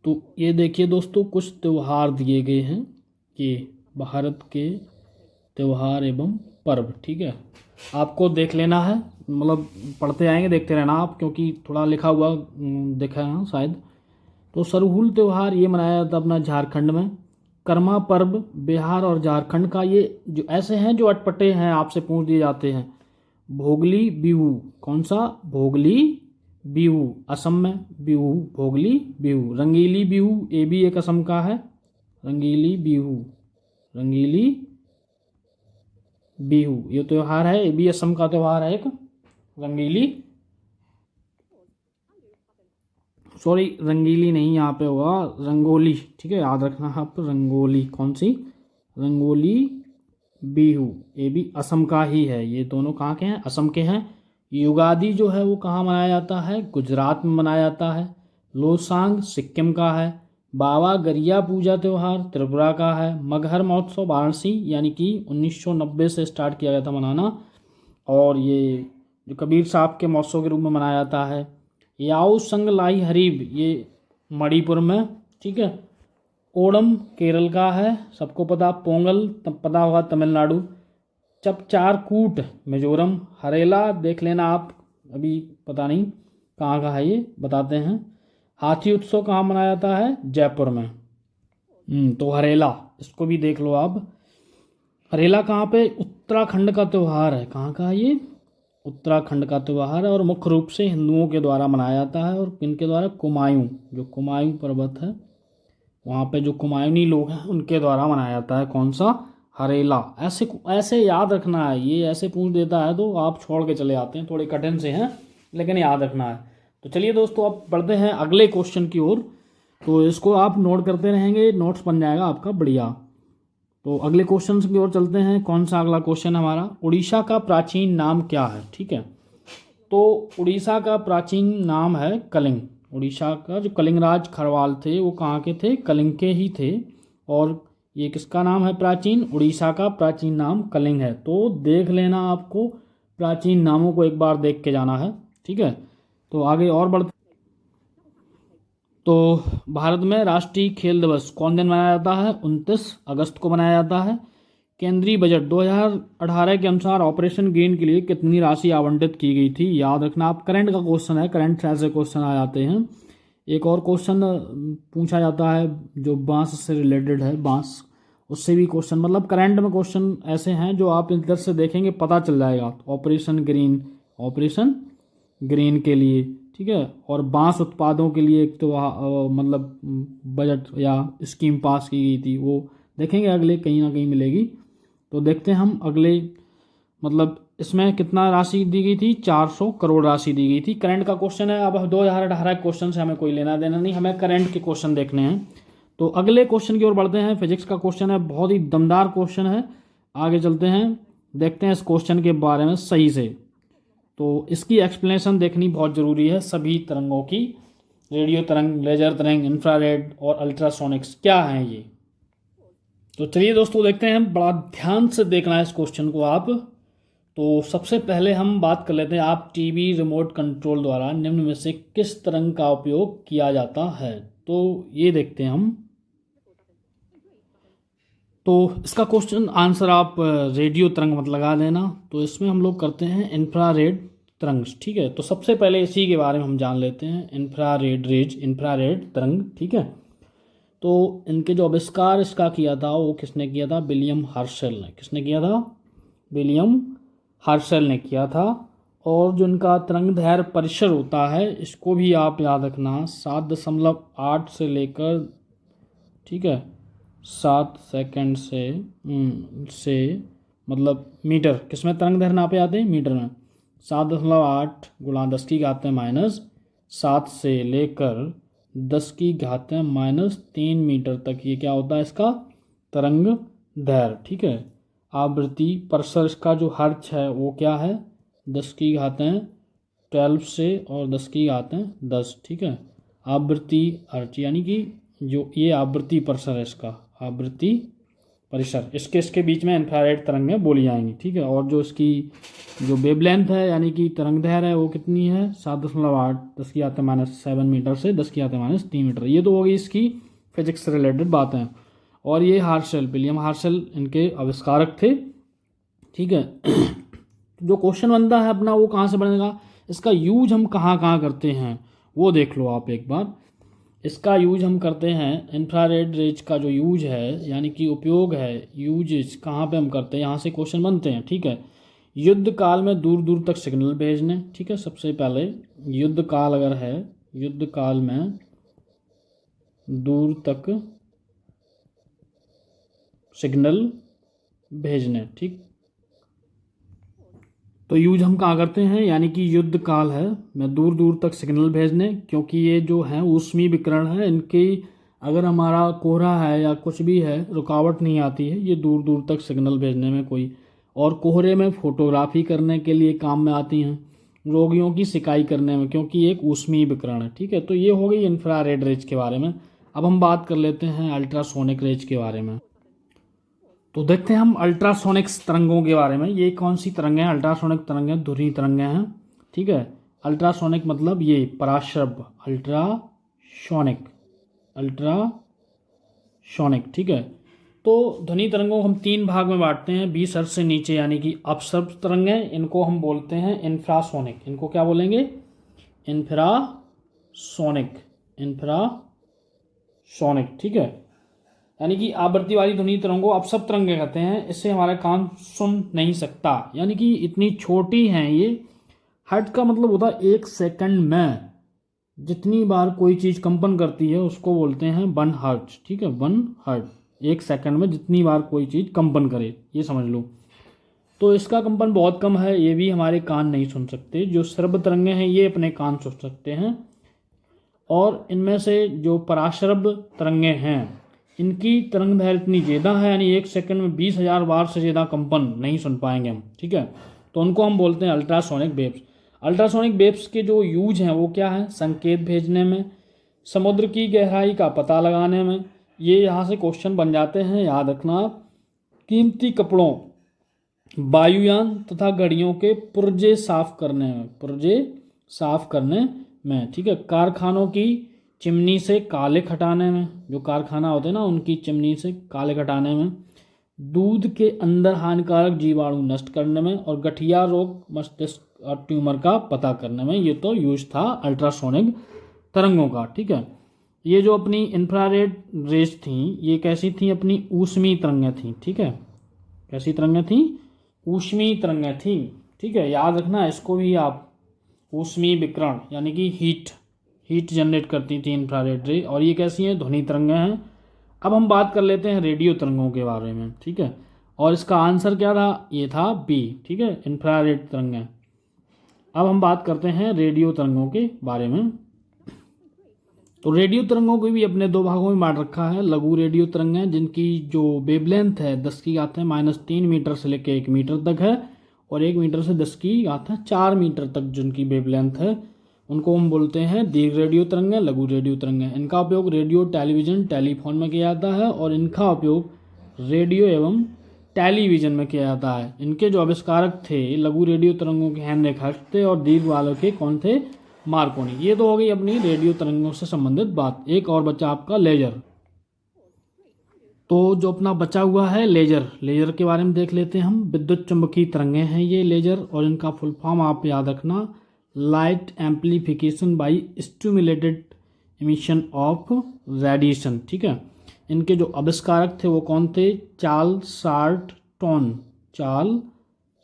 तो ये देखिए दोस्तों, कुछ त्योहार दिए गए हैं, ये भारत के त्योहार एवं पर्व, ठीक है। आपको देख लेना है, मतलब पढ़ते आएंगे, देखते रहना आप, क्योंकि थोड़ा लिखा हुआ देखा है शायद। तो सरहुल त्यौहार ये मनाया जाता है अपना झारखंड में। कर्मा पर्व बिहार और झारखंड का, ये जो ऐसे हैं जो अटपटे हैं, आपसे पूछ दिए जाते हैं। भोगली बिहू, कौन सा? भोगली बिहू, असम में बिहू, भोगली बिहू। रंगीली बिहू, ये भी एक असम का है, रंगीली बिहू, रंगीली बिहू ये त्योहार है, ये भी असम का त्योहार है एक, रंगीली, सॉरी रंगीली नहीं, यहाँ पे होगा रंगोली, ठीक है, याद रखना आप, रंगोली, कौन सी? रंगोली बिहू, ये भी असम का ही है। ये दोनों कहाँ के हैं? असम के हैं। युगादि जो है वो कहाँ मनाया जाता है? गुजरात में मनाया जाता है। लोसांग सिक्किम का है। बाबा गरिया पूजा त्यौहार त्रिपुरा का है। मगहर महोत्सव वाराणसी, यानी कि 1990 से स्टार्ट किया गया था मनाना, और ये जो कबीर साहब के महोत्सव के रूप में मनाया जाता है। याओ संग लाई हरीब, ये मणिपुर में, ठीक है। ओणम केरल का है, सबको पता। पोंगल पता होगा, तमिलनाडु। चपचारकूट मिजोरम। हरेला देख लेना आप, अभी पता नहीं कहाँ का है, ये बताते हैं। हाथी उत्सव कहाँ मनाया जाता है? जयपुर में। तो हरेला, इसको भी देख लो आप। हरेला कहाँ पे? उत्तराखंड का त्यौहार है। कहाँ का है ये? उत्तराखंड का त्यौहार है, और मुख्य रूप से हिंदुओं के द्वारा मनाया जाता है। और किनके द्वारा? कुमायूं, जो कुमायूं पर्वत है वहाँ पे जो कुमायूनी लोग हैं उनके द्वारा मनाया जाता है। कौन सा? हरेला। ऐसे ऐसे याद रखना है, ये ऐसे पूछ देता है तो आप छोड़ के चले आते हैं, थोड़े कठिन से हैं लेकिन याद रखना है। तो चलिए दोस्तों, अब बढ़ते हैं अगले क्वेश्चन की ओर। तो इसको आप नोट करते रहेंगे, नोट्स बन जाएगा आपका बढ़िया। तो अगले क्वेश्चन की ओर चलते हैं। कौन सा अगला क्वेश्चन है हमारा? उड़ीसा का प्राचीन नाम क्या है? ठीक है, तो उड़ीसा का प्राचीन नाम है कलिंग। उड़ीसा का जो कलिंग राज खरवाल थे वो कहाँ के थे? कलिंग के ही थे। और ये किसका नाम है प्राचीन? उड़ीसा का प्राचीन नाम कलिंग है। तो देख लेना, आपको प्राचीन नामों को एक बार देख के जाना है, ठीक है। तो आगे और बढ़ते। तो भारत में राष्ट्रीय खेल दिवस कौन दिन मनाया जाता है? 29 अगस्त को मनाया जाता है। केंद्रीय बजट 2018 के अनुसार ऑपरेशन ग्रीन के लिए कितनी राशि आवंटित की गई थी? याद रखना, आप करंट का क्वेश्चन है, करंट से क्वेश्चन आ जाते हैं। एक और क्वेश्चन पूछा जाता है जो बांस से रिलेटेड है, बांस, उससे भी क्वेश्चन, मतलब करंट में क्वेश्चन ऐसे हैं जो आप इधर से देखेंगे पता चल जाएगा। ऑपरेशन ग्रीन, ऑपरेशन ग्रीन के लिए, ठीक है, और बांस उत्पादों के लिए एक तो मतलब बजट या स्कीम पास की गई थी, वो देखेंगे अगले कहीं ना कहीं मिलेगी। तो देखते हैं हम अगले, मतलब इसमें कितना राशि दी गई थी? 400 करोड़ राशि दी गई थी। करंट का क्वेश्चन है। अब 2018 क्वेश्चन से हमें कोई लेना देना नहीं, हमें करंट के क्वेश्चन देखने हैं। तो अगले क्वेश्चन की ओर बढ़ते हैं। फिजिक्स का क्वेश्चन है, बहुत ही दमदार क्वेश्चन है। आगे चलते हैं, देखते हैं इस क्वेश्चन के बारे में सही से। तो इसकी एक्सप्लेनेशन देखनी बहुत ज़रूरी है सभी तरंगों की, रेडियो तरंग, लेजर तरंग, इंफ्रारेड और अल्ट्रासोनिक्स क्या हैं ये। तो चलिए दोस्तों देखते हैं, बड़ा ध्यान से देखना है इस क्वेश्चन को आप। तो सबसे पहले हम बात कर लेते हैं, आप टीवी रिमोट कंट्रोल द्वारा निम्न में से किस तरंग का उपयोग किया जाता है? तो ये देखते हैं हम। तो इसका क्वेश्चन आंसर आप रेडियो तरंग मत लगा लेना। तो इसमें हम लोग करते हैं इंफ्रारेड तरंग, ठीक है। तो सबसे पहले इसी के बारे में हम जान लेते हैं, इंफ्रारेड रेज, इंफ्रारेड तरंग, ठीक है। तो इनके जो आविष्कार इसका किया था वो किसने किया था? विलियम हर्शेल ने। किसने किया था? विलियम हर्शेल ने किया था। और जो इनका तरंग दैर्घ्य परिसर होता है, इसको भी आप याद रखना, 7.8 से लेकर, ठीक है, 7 सेकंड से मतलब मीटर, किसमें तरंग दैर्घ्य नापे जाते हैं? मीटर में। 7.8 गुणा 10 की घात माइनस 7 से लेकर 10 की घात -3 मीटर तक, ये क्या होता है? इसका तरंग दैर्घ्य, ठीक है। आवृत्ति परिसर इसका जो हर्ट्ज है वो क्या है? 10 की घात 12 से और 10 की घात 10, ठीक है। आवृत्ति हर्ट्ज यानी कि जो ये आवृत्ति परिसर है इसका, आवृत्ति परिसर, इसके बीच में इंफ्रारेड तरंगें बोली जाएंगी, ठीक है। और जो इसकी जो वेवलेंथ है यानी कि तरंग दैर्घ्य है वो कितनी है? 7.8 10 की घात -7 मीटर से 10 की घात -3 मीटर। ये तो होगी इसकी फिजिक्स से रिलेटेड बातें। और ये हार्शेल, विलियम हार्शेल इनके आविष्कारक थे, ठीक है। जो क्वेश्चन बनता है अपना वो कहाँ से बनेगा? इसका यूज हम कहाँ कहाँ करते हैं वो देख लो आप एक बार। इसका यूज हम करते हैं, इंफ्रारेड रेज का जो यूज है यानी कि उपयोग है, यूज कहाँ पे हम करते हैं, यहाँ से क्वेश्चन बनते हैं, ठीक है। युद्ध काल में दूर दूर तक सिग्नल भेजने, ठीक है। सबसे पहले युद्ध काल अगर है, युद्ध काल में दूर तक सिग्नल भेजने, ठीक। तो यूज हम कहाँ करते हैं, यानी कि युद्ध काल है मैं दूर दूर तक सिग्नल भेजने, क्योंकि ये जो है ऊष्मीय विकिरण है, इनकी अगर हमारा कोहरा है या कुछ भी है रुकावट नहीं आती है, ये दूर दूर तक सिग्नल भेजने में कोई। और कोहरे में फोटोग्राफी करने के लिए काम में आती हैं, रोगियों की सिकाई करने में, क्योंकि एक ऊष्मीय विकिरण है, ठीक है। तो ये हो गई इंफ्रारेड रेज के बारे में। अब हम बात कर लेते हैं अल्ट्रासोनिक रेज के बारे में। तो देखते हैं हम अल्ट्रासोनिक्स तरंगों के बारे में। ये कौन सी तरंगें हैं? अल्ट्रासोनिक तरंगें ध्वनि तरंगें हैं, ठीक है। अल्ट्रासोनिक मतलब ये पराशब्द, अल्ट्रासोनिक, अल्ट्रासोनिक, ठीक है। तो ध्वनि तरंगों को हम 3 भाग में बांटते हैं, 20 हर्ट्ज से नीचे यानी कि अपशब्द तरंगें, इनको हम बोलते हैं इंफ्रासोनिक। इनको क्या बोलेंगे? इंफ्रासोनिक, इंफ्रासोनिक, ठीक है। यानी कि आवृत्ति वाली ध्वनि तरंगों को अपशब्द तरंगें कहते हैं। इससे हमारा कान सुन नहीं सकता, यानी कि इतनी छोटी हैं ये। हर्ट्ज का मतलब होता है 1 सेकंड में जितनी बार कोई चीज़ कंपन करती है उसको बोलते हैं 1 हर्ट्ज, ठीक है। 1 हर्ट्ज, 1 सेकंड में जितनी बार कोई चीज़ कंपन करे, ये समझ लो। तो इसका कंपन बहुत कम है, ये भी हमारे कान नहीं सुन सकते। जो श्रव्य तरंगें हैं ये अपने कान सुन सकते हैं। और इनमें से जो पराश्रव्य तरंगें हैं इनकी तरंग दैर्घ्य इतनी ज़्यादा है, यानी 1 सेकंड में 20,000 बार से ज़्यादा कंपन नहीं सुन पाएंगे हम, ठीक है। तो उनको हम बोलते हैं अल्ट्रासोनिक वेव्स। अल्ट्रासोनिक वेव्स के जो यूज हैं वो क्या है? संकेत भेजने में, समुद्र की गहराई का पता लगाने में, ये यहाँ से क्वेश्चन बन जाते हैं, याद रखना। कीमती कपड़ों, वायुयान तथा घड़ियों के पुर्जे साफ करने में, पुर्जे साफ करने में, ठीक है। कारखानों की चिमनी से काले हटाने में, जो कारखाना होते हैं ना उनकी चिमनी से काले हटाने में, दूध के अंदर हानिकारक जीवाणु नष्ट करने में और गठिया रोग, मस्तिष्क और ट्यूमर का पता करने में। ये तो यूज था अल्ट्रासोनिक तरंगों का। ठीक है, ये जो अपनी इंफ्रारेड रेज थी ये कैसी थी, अपनी ऊष्मीय तरंगें थी। ठीक है, कैसी तरंगें थी, ऊष्मीय तरंगें थी। ठीक है, याद रखना इसको भी आप। ऊष्मीय विकिरण यानी कि हीट जनरेट करती थी इंफ्रारेड रे, और ये कैसी हैं, ध्वनि तरंगें हैं। अब हम बात कर लेते हैं रेडियो तरंगों के बारे में। ठीक है, और इसका आंसर क्या था, ये था बी। ठीक है, इंफ्रारेड तरंगें। अब हम बात करते हैं रेडियो तरंगों के बारे में। तो रेडियो तरंगों को भी अपने दो भागों में बांट रखा है। लघु रेडियो तरंगें जिनकी जो वेवलेंथ है 10⁻³ मीटर से लेकर 1 मीटर तक है, और 1 मीटर से 10⁻⁴ मीटर तक जिनकी वेवलेंथ है उनको हम बोलते हैं दीर्घ रेडियो तरंगें, लघु रेडियो तरंगें। इनका उपयोग रेडियो, टेलीविजन, टेलीफोन में किया जाता है, और इनका उपयोग रेडियो एवं टेलीविजन में किया जाता है। इनके जो आविष्कारक थे लघु रेडियो तरंगों के हेनरिक हर्ट्ज थे, और दीर्घ वालों के कौन थे, मार्कोनी। ये तो हो गई अपनी रेडियो तरंगों से संबंधित बात। एक और बचा आपका लेजर। तो जो अपना बचा हुआ है लेजर के बारे में देख लेते हैं हम। विद्युत चुंबकीय तरंगें हैं ये लेजर, और इनका फुल फॉर्म आप याद रखना, light amplification by stimulated emission of radiation. ठीक है, इनके जो आविष्कारक थे वो कौन थे, चार्ल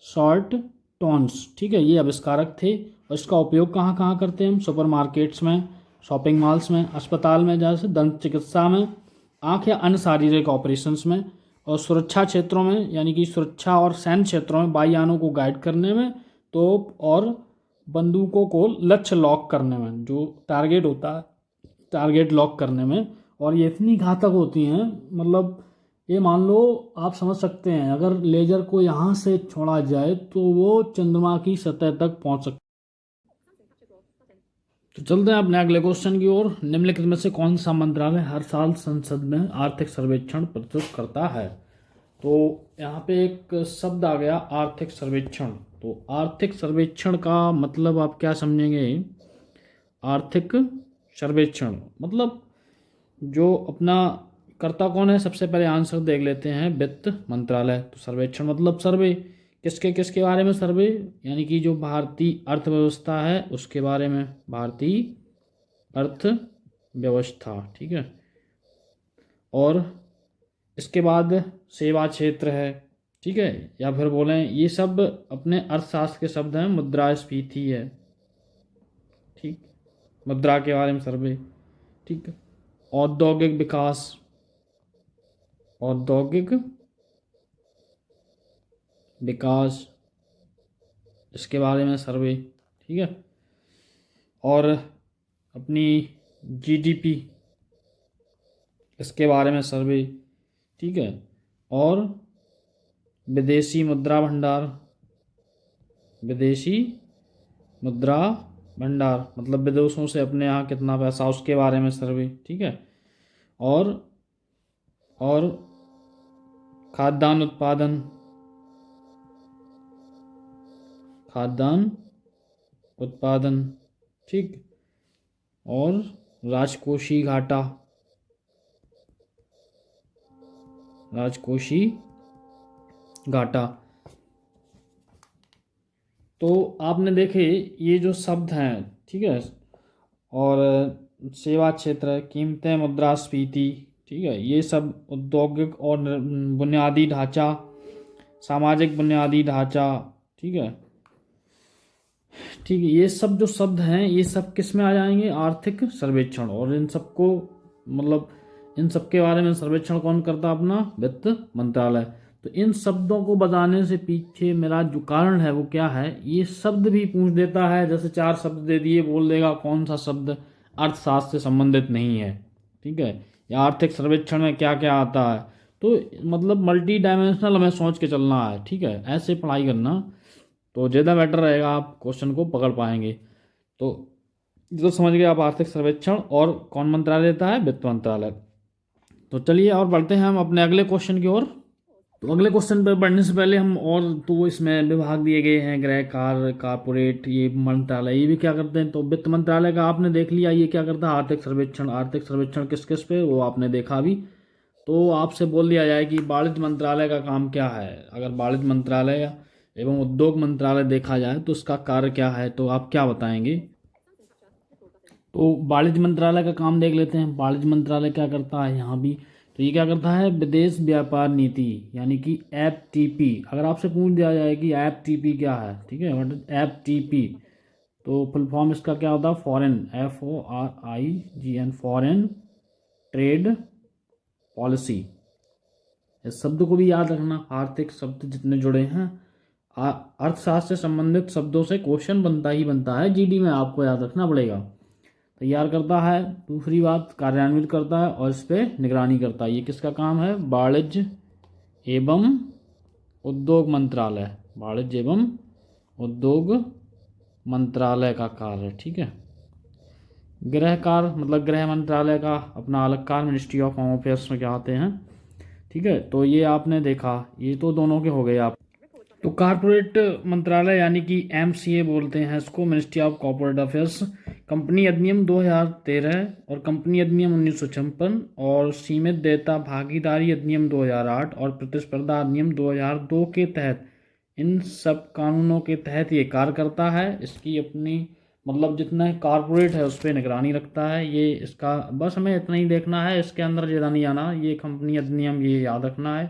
शॉर्ट टोन्स। ठीक है, ये आविष्कारक थे। और इसका उपयोग कहाँ कहाँ करते हैं हम, सुपरमार्केट्स में, शॉपिंग मॉल्स में, अस्पताल में, जैसे दंत चिकित्सा में, आँख या अन्य शारीरिक ऑपरेशंस में, और सुरक्षा क्षेत्रों में यानी कि सुरक्षा और सैन्य क्षेत्रों में, वायुयानों को गाइड करने में, तोप और बंदूकों को लक्ष्य लॉक करने में, जो टारगेट होता है टारगेट लॉक करने में। और ये इतनी घातक होती हैं, मतलब ये मान लो आप समझ सकते हैं अगर लेजर को यहाँ से छोड़ा जाए तो वो चंद्रमा की सतह तक पहुँच सकता है। तो चलते हैं अपने अगले क्वेश्चन की ओर। निम्नलिखित में से कौन सा मंत्रालय हर साल संसद में आर्थिक सर्वेक्षण प्रस्तुत करता है। तो यहाँ पे एक शब्द आ गया आर्थिक सर्वेक्षण। तो आर्थिक सर्वेक्षण का मतलब आप क्या समझेंगे, आर्थिक सर्वेक्षण मतलब जो अपना करता कौन है, सबसे पहले आंसर देख लेते हैं, वित्त मंत्रालय। तो सर्वेक्षण मतलब सर्वे, किसके किसके बारे में सर्वे, यानी कि जो भारतीय अर्थव्यवस्था है उसके बारे में, भारतीय अर्थव्यवस्था। ठीक है, और इसके बाद सेवा क्षेत्र है। ठीक है, या फिर बोलें ये सब अपने अर्थशास्त्र के शब्द हैं, मुद्रास्फीति है। ठीक, मुद्रा के बारे में सर्वे। ठीक है, औद्योगिक विकास, औद्योगिक विकास इसके बारे में सर्वे। ठीक है, और अपनी जीडीपी इसके बारे में सर्वे। ठीक है, और विदेशी मुद्रा भंडार, विदेशी मुद्रा भंडार मतलब विदेशों से अपने यहाँ कितना पैसा, उसके बारे में सर्वे। ठीक है, और खाद्यान्न उत्पादन, खाद्यान्न उत्पादन। ठीक, और राजकोषीय घाटा, राजकोषीय घाटा। तो आपने देखे ये जो शब्द हैं, ठीक है, और सेवा क्षेत्र, कीमतें, मुद्रास्फीति, ठीक है, ये सब औद्योगिक और बुनियादी ढांचा, सामाजिक बुनियादी ढांचा। ठीक है, ठीक है, ये सब जो शब्द हैं ये सब किस में आ जाएंगे, आर्थिक सर्वेक्षण। और इन सबको मतलब इन सब के बारे में सर्वेक्षण कौन करता, अपना वित्त मंत्रालय। तो इन शब्दों को बताने से पीछे मेरा जो कारण है वो क्या है, ये शब्द भी पूछ देता है, जैसे 4 शब्द दे दिए, बोल देगा कौन सा शब्द अर्थशास्त्र से संबंधित नहीं है। ठीक है, या आर्थिक सर्वेक्षण में क्या क्या आता है। तो मतलब मल्टी डायमेंशनल हमें सोच के चलना है। ठीक है, ऐसे पढ़ाई करना तो ज़्यादा बेटर रहेगा, आप क्वेश्चन को पकड़ पाएंगे। तो समझ गए आप आर्थिक सर्वेक्षण और कौन मंत्रालय देता है, वित्त मंत्रालय। तो चलिए और बढ़ते हैं हम अपने अगले क्वेश्चन की ओर। तो अगले क्वेश्चन पर बढ़ने से पहले हम और तो इसमें विभाग दिए गए हैं, गृह कार्य, कारपोरेट, ये मंत्रालय, ये भी क्या करते हैं। तो वित्त मंत्रालय का आपने देख लिया, ये क्या करता है, आर्थिक सर्वेक्षण। आर्थिक सर्वेक्षण किस किस पे, वो आपने देखा अभी। तो आपसे बोल दिया जाए कि वाणिज्य मंत्रालय का काम क्या है, अगर वाणिज्य मंत्रालय एवं उद्योग मंत्रालय देखा जाए तो उसका कार्य क्या है, तो आप क्या बताएंगे। तो वाणिज्य मंत्रालय का काम देख लेते हैं। वाणिज्य मंत्रालय क्या करता है यहाँ भी, तो ये क्या करता है, विदेश व्यापार नीति यानी कि FTP। अगर आपसे पूछ दिया जाए कि FTP क्या है, ठीक है, व्हाट इज FTP, तो फुल फॉर्म इसका क्या होता है, foreign, FORIGN, foreign trade policy. इस शब्द को भी याद रखना, आर्थिक शब्द जितने जुड़े हैं अर्थशास्त्र से संबंधित शब्दों से क्वेश्चन बनता ही बनता है, GD में आपको याद रखना पड़ेगा। तैयार करता है, दूसरी बात कार्यान्वित करता है और इस पर निगरानी करता है। ये किसका काम है, वाणिज्य एवं उद्योग मंत्रालय, वाणिज्य एवं उद्योग मंत्रालय का कार्य, ठीक है। गृह कार्य मतलब गृह मंत्रालय का अपना अलग कार्य, मिनिस्ट्री ऑफ होम अफेयर्स में क्या आते हैं, ठीक है। तो ये आपने देखा, ये तो दोनों के हो गए आप। तो कारपोरेट मंत्रालय यानी कि MCA बोलते हैं इसको, ministry of corporate affairs. Company अधिनियम 2013 और कंपनी अधिनियम 1956 और सीमित देयता भागीदारी अधिनियम 2008 और प्रतिस्पर्धा अधिनियम 2002 के तहत, इन सब कानूनों के तहत ये कार्य करता है। इसकी अपनी मतलब जितना कारपोरेट है उस पर निगरानी रखता है ये इसका, बस हमें इतना ही देखना है, इसके अंदर ज़्यादा नहीं आना। ये कंपनी अधिनियम ये याद रखना है।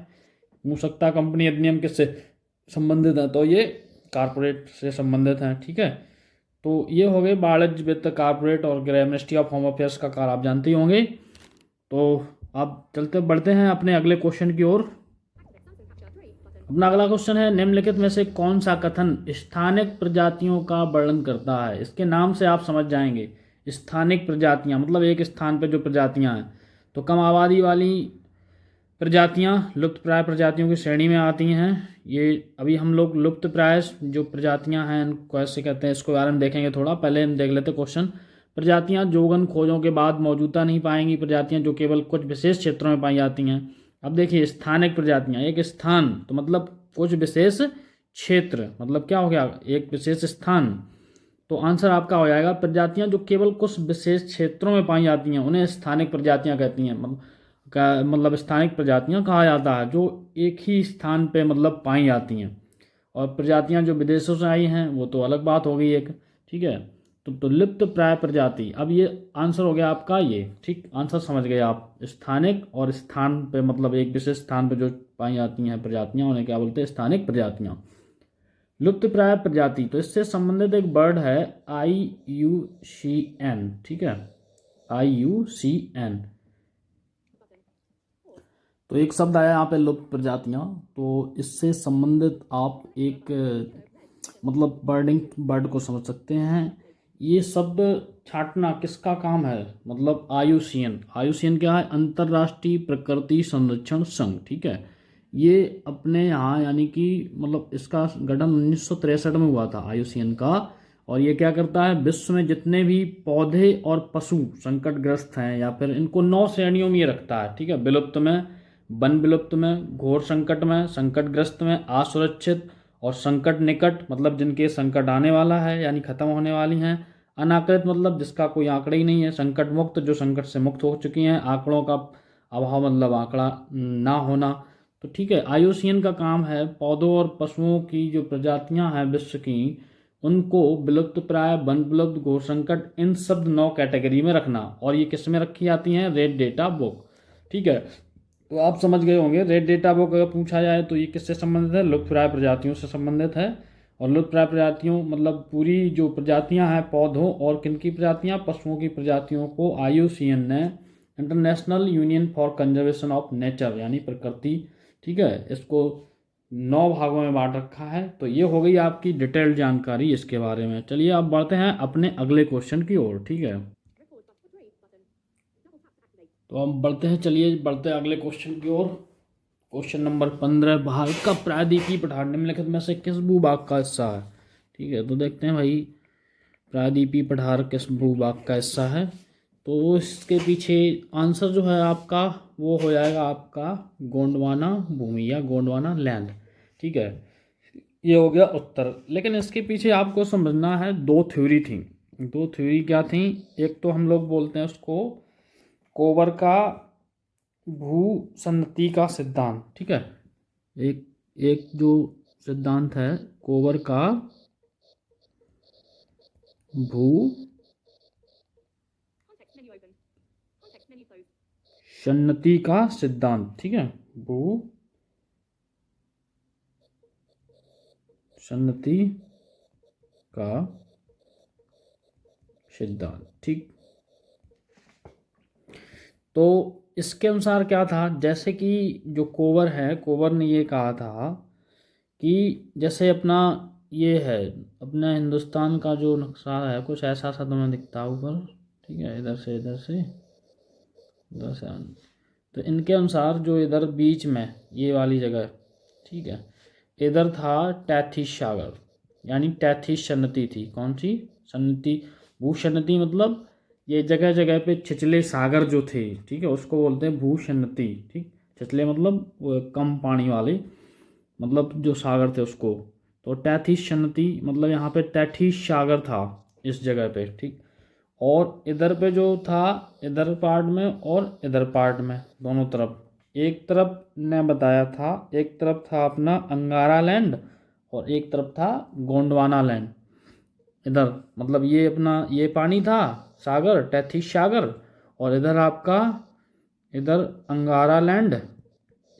पूछ सकता कंपनी अधिनियम किससे संबंधित है, तो ये कारपोरेट से संबंधित हैं, ठीक है। तो ये हो गए वाणिज्य, वित्त, कारपोरेट और गृह, मिनिस्ट्री ऑफ होम अफेयर्स का कार्य आप जानते ही होंगे। तो आप चलते बढ़ते हैं अपने अगले क्वेश्चन की ओर। अपना अगला क्वेश्चन है, निम्नलिखित में से कौन सा कथन स्थानिक प्रजातियों का वर्णन करता है। इसके नाम से आप समझ जाएंगे, स्थानिक प्रजातियां मतलब एक स्थान पर जो प्रजातियां हैं। तो कम आबादी वाली प्रजातियां लुप्त प्राय प्रजातियों की श्रेणी में आती हैं। ये अभी हम लोग लुप्त प्राय जो प्रजातियां हैं इनको कैसे कहते हैं, इसको बारे में देखेंगे थोड़ा। पहले हम देख लेते क्वेश्चन। प्रजातियां जोगन खोजों के बाद मौजूदा नहीं पाएंगी, प्रजातियां जो केवल कुछ विशेष क्षेत्रों में पाई जाती हैं। अब देखिए स्थानिक प्रजातियां, एक स्थान तो मतलब कुछ विशेष क्षेत्र, मतलब क्या हो गया, एक विशेष स्थान। तो आंसर आपका हो जाएगा प्रजातियां जो केवल कुछ विशेष क्षेत्रों में पाई जाती हैं उन्हें स्थानिक प्रजातियां कहती हैं। मतलब स्थानिक प्रजातियां कहा जाता है जो एक ही स्थान पे मतलब पाई जाती हैं। और प्रजातियां जो विदेशों से आई हैं वो तो अलग बात हो गई एक, ठीक है। तो लुप्त प्राय प्रजाति, अब ये आंसर हो गया आपका ये, ठीक, आंसर समझ गए आप। स्थानिक और स्थान पे मतलब एक विशेष स्थान पे जो पाई जाती हैं प्रजातियां उन्हें क्या बोलते हैं, स्थानिक प्रजातियां। लुप्त प्राय प्रजाति, तो इससे संबंधित एक वर्ड है IUCN, ठीक है, IUCN। तो एक शब्द आया यहाँ पे लुप्त प्रजातियां, तो इससे संबंधित आप एक मतलब वर्ड को समझ सकते हैं। ये शब्द छांटना किसका काम है, मतलब IUCN क्या है, अंतर्राष्ट्रीय प्रकृति संरक्षण संघ, ठीक है। ये अपने यहाँ यानी कि मतलब इसका गठन 1963 में हुआ था IUCN का। और ये क्या करता है, विश्व में जितने भी पौधे और पशु संकटग्रस्त हैं या फिर इनको 9 श्रेणियों में ये रखता है, ठीक है। विलुप्त में, वन विलुप्त में, घोर संकट में, संकटग्रस्त में, असुरक्षित और संकट निकट मतलब जिनके संकट आने वाला है यानी खत्म होने वाली हैं, अनाकृत मतलब जिसका कोई आंकड़ा ही नहीं है, संकट मुक्त जो संकट से मुक्त हो चुकी हैं, आंकड़ों का अभाव मतलब आंकड़ा ना होना। तो ठीक है, IUCN का काम है पौधों और पशुओं की जो प्रजातियां हैं विश्व की उनको विलुप्त प्राय, वन विलुप्त, घोर संकट, इन सब 9 कैटेगरी में रखना। और ये किस में रखी जाती हैं, रेड डेटा बुक, ठीक है। तो आप समझ गए होंगे रेड डेटा बुक अगर पूछा जाए तो ये किससे संबंधित है, लुप्त प्राय प्रजातियों से संबंधित है। और लुप्त प्राय प्रजातियों मतलब पूरी जो प्रजातियां हैं पौधों और किनकी प्रजातियां, पशुओं की प्रजातियों को IUCN ने, international union for conservation of nature यानी प्रकृति, ठीक है, इसको 9 भागों में बांट रखा है। तो ये हो गई आपकी डिटेल्ड जानकारी इसके बारे में। चलिए अब बढ़ते हैं अपने अगले क्वेश्चन की ओर, ठीक है। तो हम बढ़ते हैं, चलिए बढ़ते हैं अगले क्वेश्चन की ओर। क्वेश्चन नंबर 15, भारत का प्रायद्वीपीय पठार निम्नलिखित में से किस भूभाग का हिस्सा है, ठीक है। तो देखते हैं भाई प्रायद्वीपीय पठार किस भूभाग का हिस्सा है। तो इसके पीछे आंसर जो है आपका वो हो जाएगा आपका गोंडवाना भूमि या गोंडवाना लैंड, ठीक है। ये हो गया उत्तर। लेकिन इसके पीछे आपको समझना है 2 थ्योरी थी। 2 थ्योरी क्या थी, एक तो हम लोग बोलते हैं उसको कोबर का भूसन्नति का सिद्धांत, ठीक है। एक एक जो सिद्धांत है कोवर का भू सन्नति का सिद्धांत, ठीक है। भू सन्नति का सिद्धांत, ठीक। तो इसके अनुसार क्या था, जैसे कि जो कोवर है, कोवर ने ये कहा था कि जैसे अपना ये है, अपना हिंदुस्तान का जो नक्शा है कुछ ऐसा सा तुम्हें दिखता है ऊपर, ठीक है। इधर से इधर से उधर से तो इनके अनुसार जो इधर बीच में ये वाली जगह, ठीक है, इधर था टैथिस सागर, यानी टैथिस सन्नति थी। कौन सी सन्नति? भूसन्नति मतलब ये जगह जगह पे छिछले सागर जो थे, ठीक है, उसको बोलते हैं भूसन्नति, ठीक। छिछले मतलब वो कम पानी वाले, मतलब जो सागर थे उसको। तो टैथिस सन्नति मतलब यहाँ पे टैथिस सागर था इस जगह पे, ठीक। और इधर पे जो था, इधर पार्ट में और इधर पार्ट में, दोनों तरफ, एक तरफ ने बताया था, एक तरफ था अपना अंगारा लैंड और एक तरफ था गोंडवाना लैंड। इधर मतलब ये अपना ये पानी था सागर, टैथिस सागर, और इधर आपका इधर अंगारा लैंड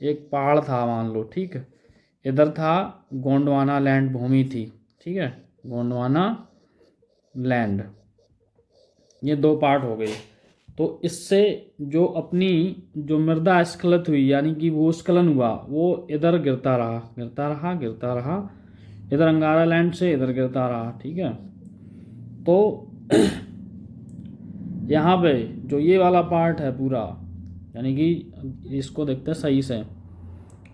एक पहाड़ था मान लो, ठीक है। इधर था गोंडवाना लैंड, भूमि थी, ठीक है, गोंडवाना लैंड। ये दो पार्ट हो गए। तो इससे जो अपनी जो मृदा स्खलित हुई, यानी कि भूस्खलन हुआ, वो इधर गिरता रहा गिरता रहा गिरता रहा, इधर अंगारा लैंड से इधर गिरता रहा, ठीक है। तो यहाँ पे जो ये वाला पार्ट है पूरा, यानी कि इसको देखते हैं सही से,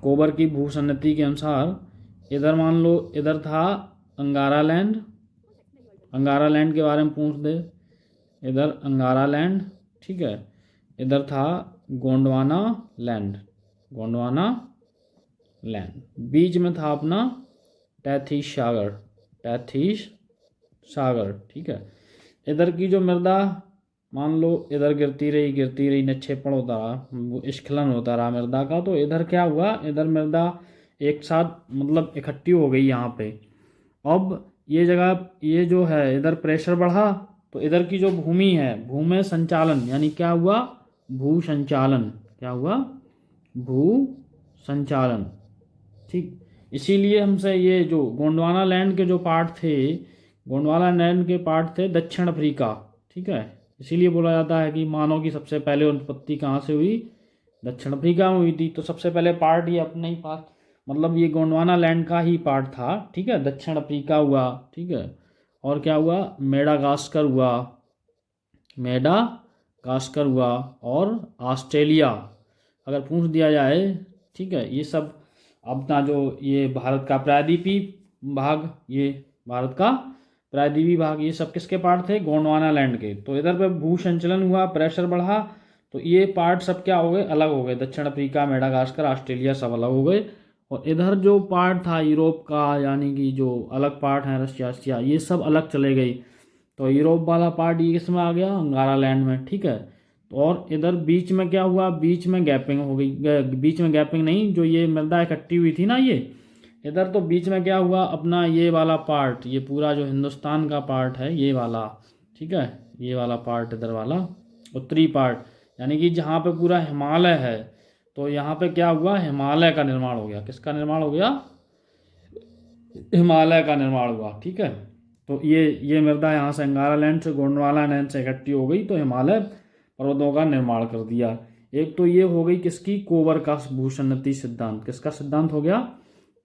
कोबर की भूसन्नति के अनुसार इधर मान लो इधर था अंगारा लैंड, अंगारा लैंड के बारे में पूछ दे, इधर अंगारा लैंड, ठीक है। इधर था गोंडवाना लैंड, गोंडवाना लैंड। बीच में था अपना टैथिस सागर, टैथिस सागर, ठीक है। इधर की जो मृदा मान लो इधर गिरती रही, निक्षेपण होता रहा, स्खलन होता रहा मृदा का। तो इधर क्या हुआ, इधर मृदा एक साथ मतलब इकट्ठी हो गई यहाँ पे। अब ये जगह ये जो है इधर प्रेशर बढ़ा, तो इधर की जो भूमि है, भूमि संचालन, यानी क्या हुआ, भू संचालन, क्या हुआ, भू संचालन, ठीक। इसीलिए हमसे ये जो गोंडवाना लैंड के जो पार्ट थे, गोंडवाना लैंड के पार्ट थे दक्षिण अफ्रीका, ठीक है। इसीलिए बोला जाता है कि मानव की सबसे पहले उत्पत्ति कहाँ से हुई, दक्षिण अफ्रीका में हुई थी। तो सबसे पहले पार्ट ये अपने ही पास, मतलब ये गोंडवाना लैंड का ही पार्ट था, ठीक है। दक्षिण अफ्रीका हुआ, ठीक है। और क्या हुआ, मेडागास्कर हुआ, मेडागास्कर हुआ, और ऑस्ट्रेलिया अगर पूछ दिया जाए, ठीक है। ये सब अपना जो ये भारत का प्रायद्वीपीय भाग, ये भारत का प्रायद्वीपीय भाग, ये सब किसके पार्ट थे, गोंडवाना लैंड के। तो इधर पे भू संचलन हुआ, प्रेशर बढ़ा, तो ये पार्ट सब क्या हो गए, अलग हो गए। दक्षिण अफ्रीका, मेडागास्कर, ऑस्ट्रेलिया सब अलग हो गए। और इधर जो पार्ट था यूरोप का, यानी कि जो अलग पार्ट है रशिया, ये सब अलग चले गई। तो यूरोप वाला पार्ट ये किस में आ गया, अंगारा लैंड में, ठीक है। तो और इधर बीच में क्या हुआ, बीच में गैपिंग हो गई, बीच में गैपिंग नहीं, जो ये मृदा इकट्ठी हुई थी ना ये इधर, तो बीच में क्या हुआ, अपना ये वाला पार्ट, ये पूरा जो हिंदुस्तान का पार्ट है ये वाला, ठीक है, ये वाला पार्ट इधर वाला उत्तरी पार्ट, यानी कि जहाँ पे पूरा हिमालय है, तो यहाँ पे क्या हुआ, हिमालय का निर्माण हो गया। किसका निर्माण हो गया, हिमालय का निर्माण हुआ, ठीक है। तो ये मृदा यहाँ से अंगारा लैंड से, गोंडवाना लैंड से इकट्ठी हो गई, तो हिमालय पर्वतों का निर्माण कर दिया। एक तो ये हो गई किसकी, कोबर का भूसन्नति सिद्धांत। किसका सिद्धांत हो गया,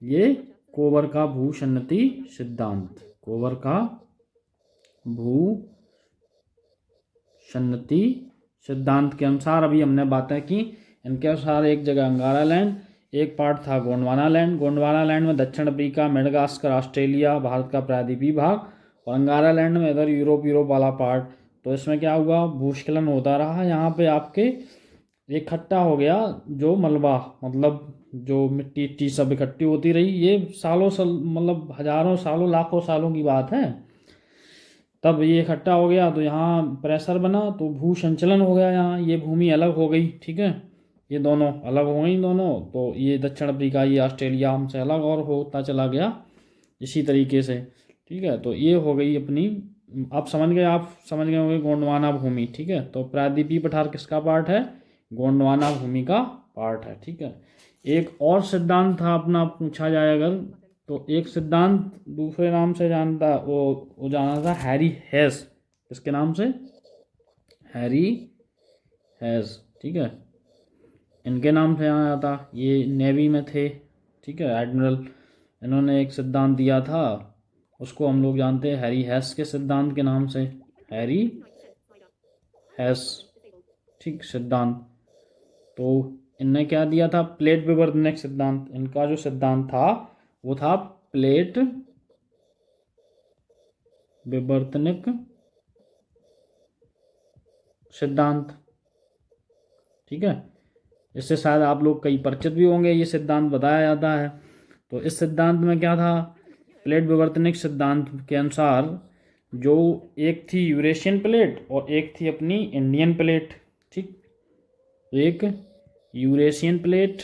ये कोबर का भूसन्नति सिद्धांत, कोबर का भूसन्नति सिद्धांत के अनुसार अभी हमने बातें की। इनके अनुसार एक जगह अंगारा लैंड, एक पार्ट था गोंडवाना लैंड। गोंडवाना लैंड में दक्षिण अफ्रीका, मेडागास्कर, ऑस्ट्रेलिया, भारत का प्रायद्वीपीय भाग, और अंगारा लैंड में इधर यूरोप वाला पार्ट। तो इसमें क्या हुआ, भूस्खलन होता रहा, यहाँ पे आपके इकट्ठा हो गया जो मलबा, मतलब जो मिट्टी इट्टी सब इकट्ठी होती रही, ये सालों साल मतलब हजारों सालों लाखों सालों की बात है। तब ये इकट्ठा हो गया तो यहाँ प्रेशर बना, तो भू संचलन हो गया, यहाँ ये भूमि अलग हो गई, ठीक है। ये दोनों अलग हो गई दोनों, तो ये दक्षिण अफ्रीका, ये ऑस्ट्रेलिया हमसे अलग और होता चला गया इसी तरीके से। ठीक है, तो ये हो गई अपनी, आप समझ गए होंगे गोंडवाना भूमि। ठीक है, तो प्रायद्वीपीय पठार किसका पार्ट है? गोंडवाना भूमि का पार्ट है। ठीक है, एक और सिद्धांत था अपना, पूछा जाए अगर, तो एक सिद्धांत दूसरे नाम से जानता, वो जाना था हैरी हेस। किसके नाम से? हैरी हेस। ठीक है, इनके नाम से जाना जाता, ये नेवी में थे। ठीक है, एडमिरल। इन्होंने एक सिद्धांत दिया था, उसको हम लोग जानते हैं हैरी हेस के सिद्धांत के नाम से, हैरी हेस। ठीक, सिद्धांत। तो इनने क्या दिया था? प्लेट विवर्तनिक सिद्धांत। इनका जो सिद्धांत था वो था प्लेट विवर्तनिक सिद्धांत। ठीक है, इससे शायद आप लोग कई परिचित भी होंगे, ये सिद्धांत बताया जाता है। तो इस सिद्धांत में क्या था? प्लेट विवर्तनिक सिद्धांत के अनुसार जो एक थी यूरेशियन प्लेट और एक थी अपनी इंडियन प्लेट। ठीक, एक यूरेशियन प्लेट,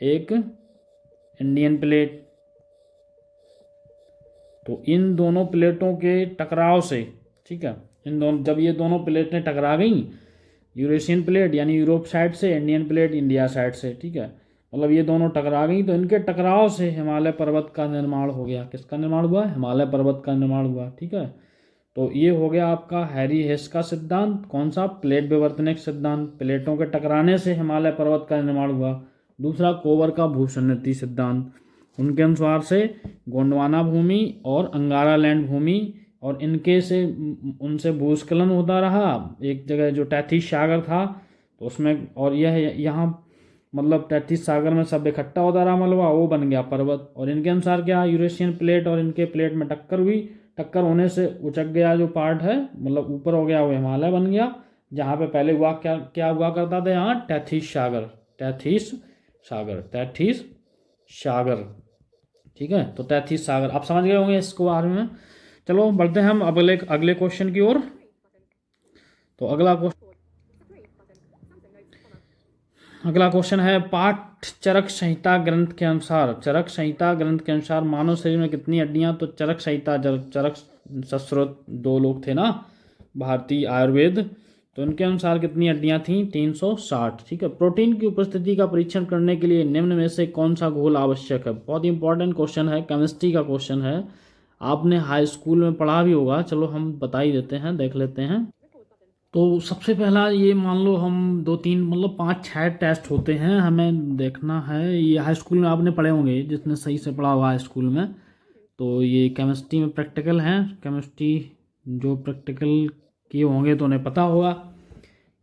एक इंडियन प्लेट। तो इन दोनों प्लेटों के टकराव से, ठीक है, इन दोनों, जब ये दोनों प्लेटें टकरा गई, यूरेशियन प्लेट यानी यूरोप साइड से, इंडियन प्लेट इंडिया साइड से, ठीक है, मतलब ये दोनों टकरा गई, तो इनके टकराव से हिमालय पर्वत का निर्माण हो गया। किसका निर्माण हुआ? हिमालय पर्वत का निर्माण हुआ। ठीक है, तो ये हो गया आपका हैरी हेस का सिद्धांत। कौन सा? प्लेट विवर्तनिक सिद्धांत। प्लेटों के टकराने से हिमालय पर्वत का निर्माण हुआ। दूसरा कोवर का भूसन्निधि सिद्धांत। उनके अनुसार से गोंडवाना भूमि और अंगारा लैंड भूमि और इनके से उनसे भूस्खलन होता रहा। एक जगह जो टैथिस सागर था, तो उसमें, और यह यहाँ मतलब टैथिस सागर में सब इकट्ठा होता रहा मलबा, वो बन गया पर्वत। और इनके अनुसार क्या? यूरेशियन प्लेट और इनके प्लेट में टक्कर हुई, टक्कर होने से उचक गया जो पार्ट है, मतलब ऊपर हो गया, वो हिमालय बन गया। जहाँ पे पहले हुआ क्या क्या हुआ करता था? यहाँ टैथिस सागर। ठीक है, तो टैथिस सागर आप समझ गए होंगे इसको बारे में। चलो बढ़ते हैं हम अगले क्वेश्चन की ओर। तो अगला क्वेश्चन है, पाठ चरक संहिता ग्रंथ के अनुसार मानव शरीर में कितनी हड्डियां? तो चरक संहिता, चरक सस्रोत दो लोग थे ना, भारतीय आयुर्वेद, तो उनके अनुसार कितनी हड्डियां थीं? 360। ठीक है, प्रोटीन की उपस्थिति का परीक्षण करने के लिए निम्न में से कौन सा घोल आवश्यक है? बहुत ही इंपॉर्टेंट क्वेश्चन है, केमिस्ट्री का क्वेश्चन है, आपने हाई स्कूल में पढ़ा भी होगा। चलो हम बता ही देते हैं, देख लेते हैं। तो सबसे पहला ये मान लो, हम 2-3 मतलब 5-6 टेस्ट होते हैं, हमें देखना है। ये हाई स्कूल में आपने पढ़े होंगे, जितने सही से पढ़ा हुआ हाई स्कूल में। तो ये केमिस्ट्री में प्रैक्टिकल हैं, केमिस्ट्री जो प्रैक्टिकल किए होंगे तो उन्हें पता होगा।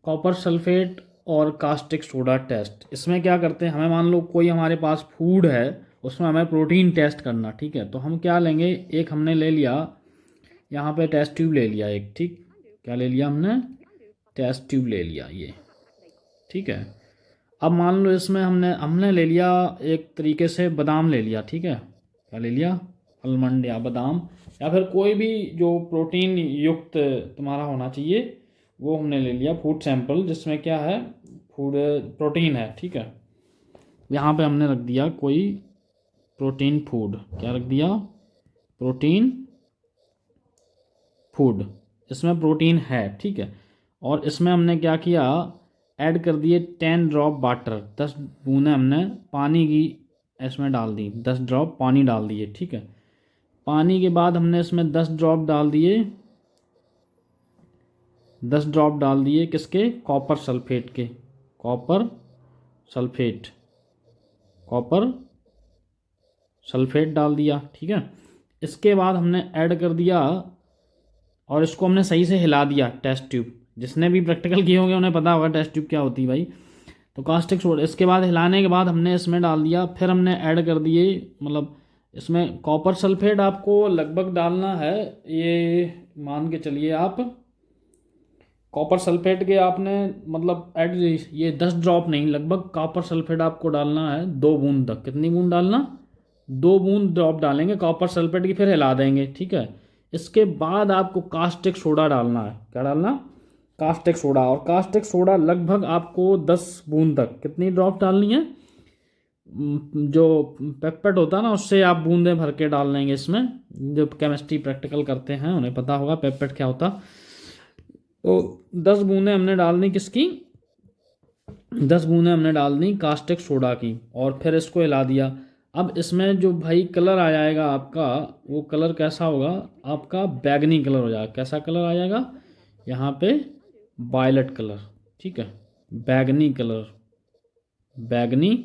कॉपर सल्फेट और कास्टिक सोडा टेस्ट, इसमें क्या करते हैं, हमें मान लो कोई हमारे पास फूड है, उसमें हमें प्रोटीन टेस्ट करना। ठीक है, तो हम क्या लेंगे, एक हमने ले लिया यहाँ पे टेस्ट ट्यूब ले लिया एक। ठीक, क्या ले लिया हमने? टेस्ट ट्यूब ले लिया ये। ठीक है, अब मान लो इसमें हमने ले लिया एक तरीके से बादाम ले लिया। ठीक है, क्या ले लिया? आलमंड या बादाम, या फिर कोई भी जो प्रोटीन युक्त तुम्हारा होना चाहिए, वो हमने ले लिया फूड सैंपल, जिसमें क्या है, फूड प्रोटीन है। ठीक है, यहाँ पे हमने रख दिया कोई प्रोटीन फूड। क्या रख दिया? प्रोटीन फूड, इसमें प्रोटीन है। ठीक है, और इसमें हमने क्या किया, ऐड कर दिए 10 ड्रॉप वाटर, 10 बूंदें हमने पानी की इसमें डाल दी, 10 ड्रॉप पानी डाल दिए। ठीक है, पानी के बाद हमने इसमें 10 ड्रॉप डाल दिए, 10 ड्रॉप डाल दिए किसके? कॉपर सल्फेट के। कॉपर सल्फेट डाल दिया। ठीक है, इसके बाद हमने ऐड कर दिया और इसको हमने सही से हिला दिया टेस्ट ट्यूब। जिसने भी प्रैक्टिकल किए होंगे उन्हें पता होगा टेस्ट ट्यूब क्या होती है भाई। तो कास्टिक सोडा, इसके बाद हिलाने के बाद हमने इसमें डाल दिया, फिर हमने ऐड कर दिए, मतलब इसमें कॉपर सल्फेट आपको लगभग डालना है, ये मान के चलिए आप, कॉपर सल्फेट के आपने मतलब ऐड, ये 10 ड्रॉप नहीं, लगभग कॉपर सल्फेट आपको डालना है 2 बूंद तक। कितनी बूंद डालना? 2 बूंद ड्रॉप डालेंगे कॉपर सल्फेट की, फिर हिला देंगे। ठीक है, इसके बाद आपको कास्टिक सोडा डालना है। क्या डालना? कास्टिक सोडा, और कास्टिक सोडा लगभग आपको 10 बूंद तक, कितनी ड्रॉप डालनी है, जो पेप्पेट होता है ना उससे आप बूंदें भर के डाल लेंगे इसमें। जो केमिस्ट्री प्रैक्टिकल करते हैं उन्हें पता होगा पेप्पेट क्या होता। तो 10 बूंदें हमने डालनी किसकी, 10 बूंदें हमने डाल दी कास्टिक सोडा की, और फिर इसको हिला दिया। अब इसमें जो भाई कलर आ जाएगा आपका, वो कलर कैसा होगा आपका, बैगनी कलर हो जाएगा। कैसा कलर आ जाएगा यहाँ पे, वायलेट कलर, ठीक है, बैगनी कलर, बैगनी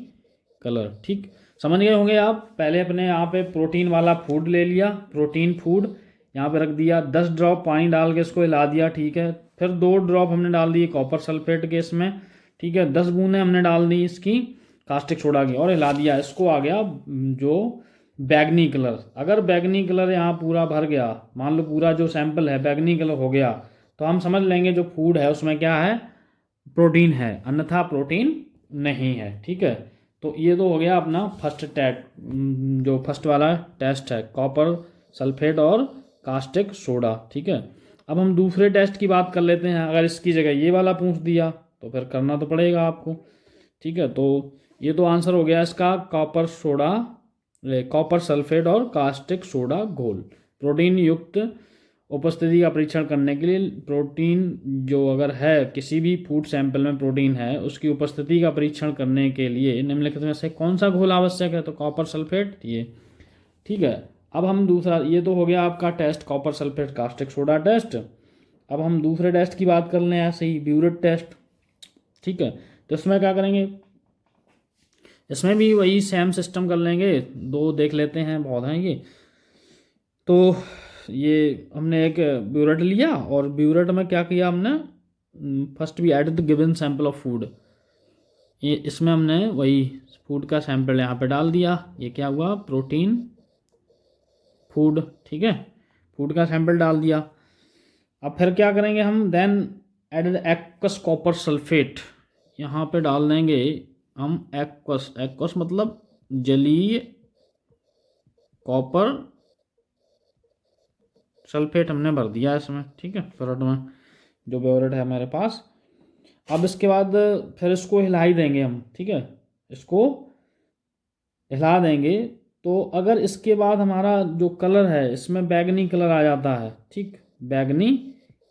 कलर, ठीक। समझ गए होंगे आप। पहले अपने यहाँ पे प्रोटीन वाला फूड ले लिया, प्रोटीन फूड यहाँ पे रख दिया, 10 ड्रॉप पानी डाल के इसको हिला दिया, ठीक है। फिर 2 ड्रॉप हमने डाल दिए कॉपर सल्फेट के इसमें, ठीक है। 10 बूंदें हमने डाल दी इसकी कास्टिक सोडा की और हिला दिया। इसको आ गया जो बैगनी कलर। अगर बैगनी कलर यहाँ पूरा भर गया, मान लो पूरा जो सैंपल है बैगनी कलर हो गया, तो हम समझ लेंगे जो फूड है उसमें क्या है, प्रोटीन है, अन्यथा प्रोटीन नहीं है, ठीक है। तो ये तो हो गया अपना फर्स्ट टेस्ट, जो फर्स्ट वाला टेस्ट है, कॉपर सल्फेट और कास्टिक सोडा, ठीक है। अब हम दूसरे टेस्ट की बात कर लेते हैं। अगर इसकी जगह ये वाला पूछ दिया तो फिर करना तो पड़ेगा आपको, ठीक है। तो ये तो आंसर हो गया इसका, कॉपर सोडा, कॉपर सल्फेट और कास्टिक सोडा घोल। प्रोटीन युक्त उपस्थिति का परीक्षण करने के लिए, प्रोटीन जो अगर है किसी भी फूड सैंपल में प्रोटीन है उसकी उपस्थिति का परीक्षण करने के लिए निम्नलिखित में से कौन सा घोल आवश्यक है, तो कॉपर सल्फेट, ये, ठीक है। अब हम दूसरा, ये तो हो गया आपका test copper sulphate caustic soda test. अब हम दूसरे टेस्ट की बात कर लें, ऐसे ही ब्यूरेट टेस्ट, ठीक है। तो इसमें क्या करेंगे, इसमें भी वही सेम सिस्टम कर लेंगे, 2 देख लेते हैं, बहुत हैं ये। तो ये हमने एक ब्यूरेट लिया, और ब्यूरेट में क्या किया हमने, first we add the given sample of food, ये इसमें हमने वही फूड का सैंपल यहाँ पे डाल दिया। ये क्या हुआ, प्रोटीन फूड, ठीक है, फूड का सैंपल डाल दिया। अब फिर क्या करेंगे हम, then added aqueous copper sulphate, यहाँ पे डाल देंगे हम एक्वस, एक्वस मतलब जलीय कॉपर सल्फेट हमने भर दिया इसमें, ठीक है, फ्लोरेट में, जो ब्योरेट है हमारे पास। अब इसके बाद फिर इसको हिला ही देंगे हम, ठीक है, इसको हिला देंगे। तो अगर इसके बाद हमारा जो कलर है इसमें बैगनी कलर आ जाता है, ठीक, बैगनी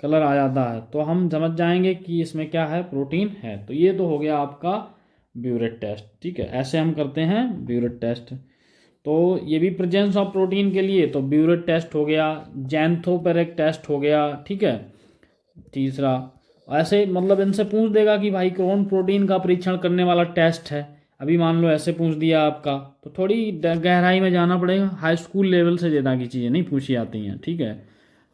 कलर आ जाता है, तो हम समझ जाएंगे कि इसमें क्या है, प्रोटीन है। तो ये तो हो गया आपका ब्यूरेट टेस्ट, ठीक है। ऐसे हम करते हैं ब्यूरेट टेस्ट। तो ये भी प्रेजेंस ऑफ प्रोटीन के लिए, तो ब्यूरेट टेस्ट हो गया, जैंथोपेरिक टेस्ट हो गया, ठीक है, तीसरा। ऐसे मतलब इनसे पूछ देगा कि भाई कौन प्रोटीन का परीक्षण करने वाला टेस्ट है। अभी मान लो ऐसे पूछ दिया आपका, तो थोड़ी गहराई में जाना पड़ेगा, हाई स्कूल लेवल से ज़्यादा की चीज़ें नहीं पूछी जाती हैं, ठीक है।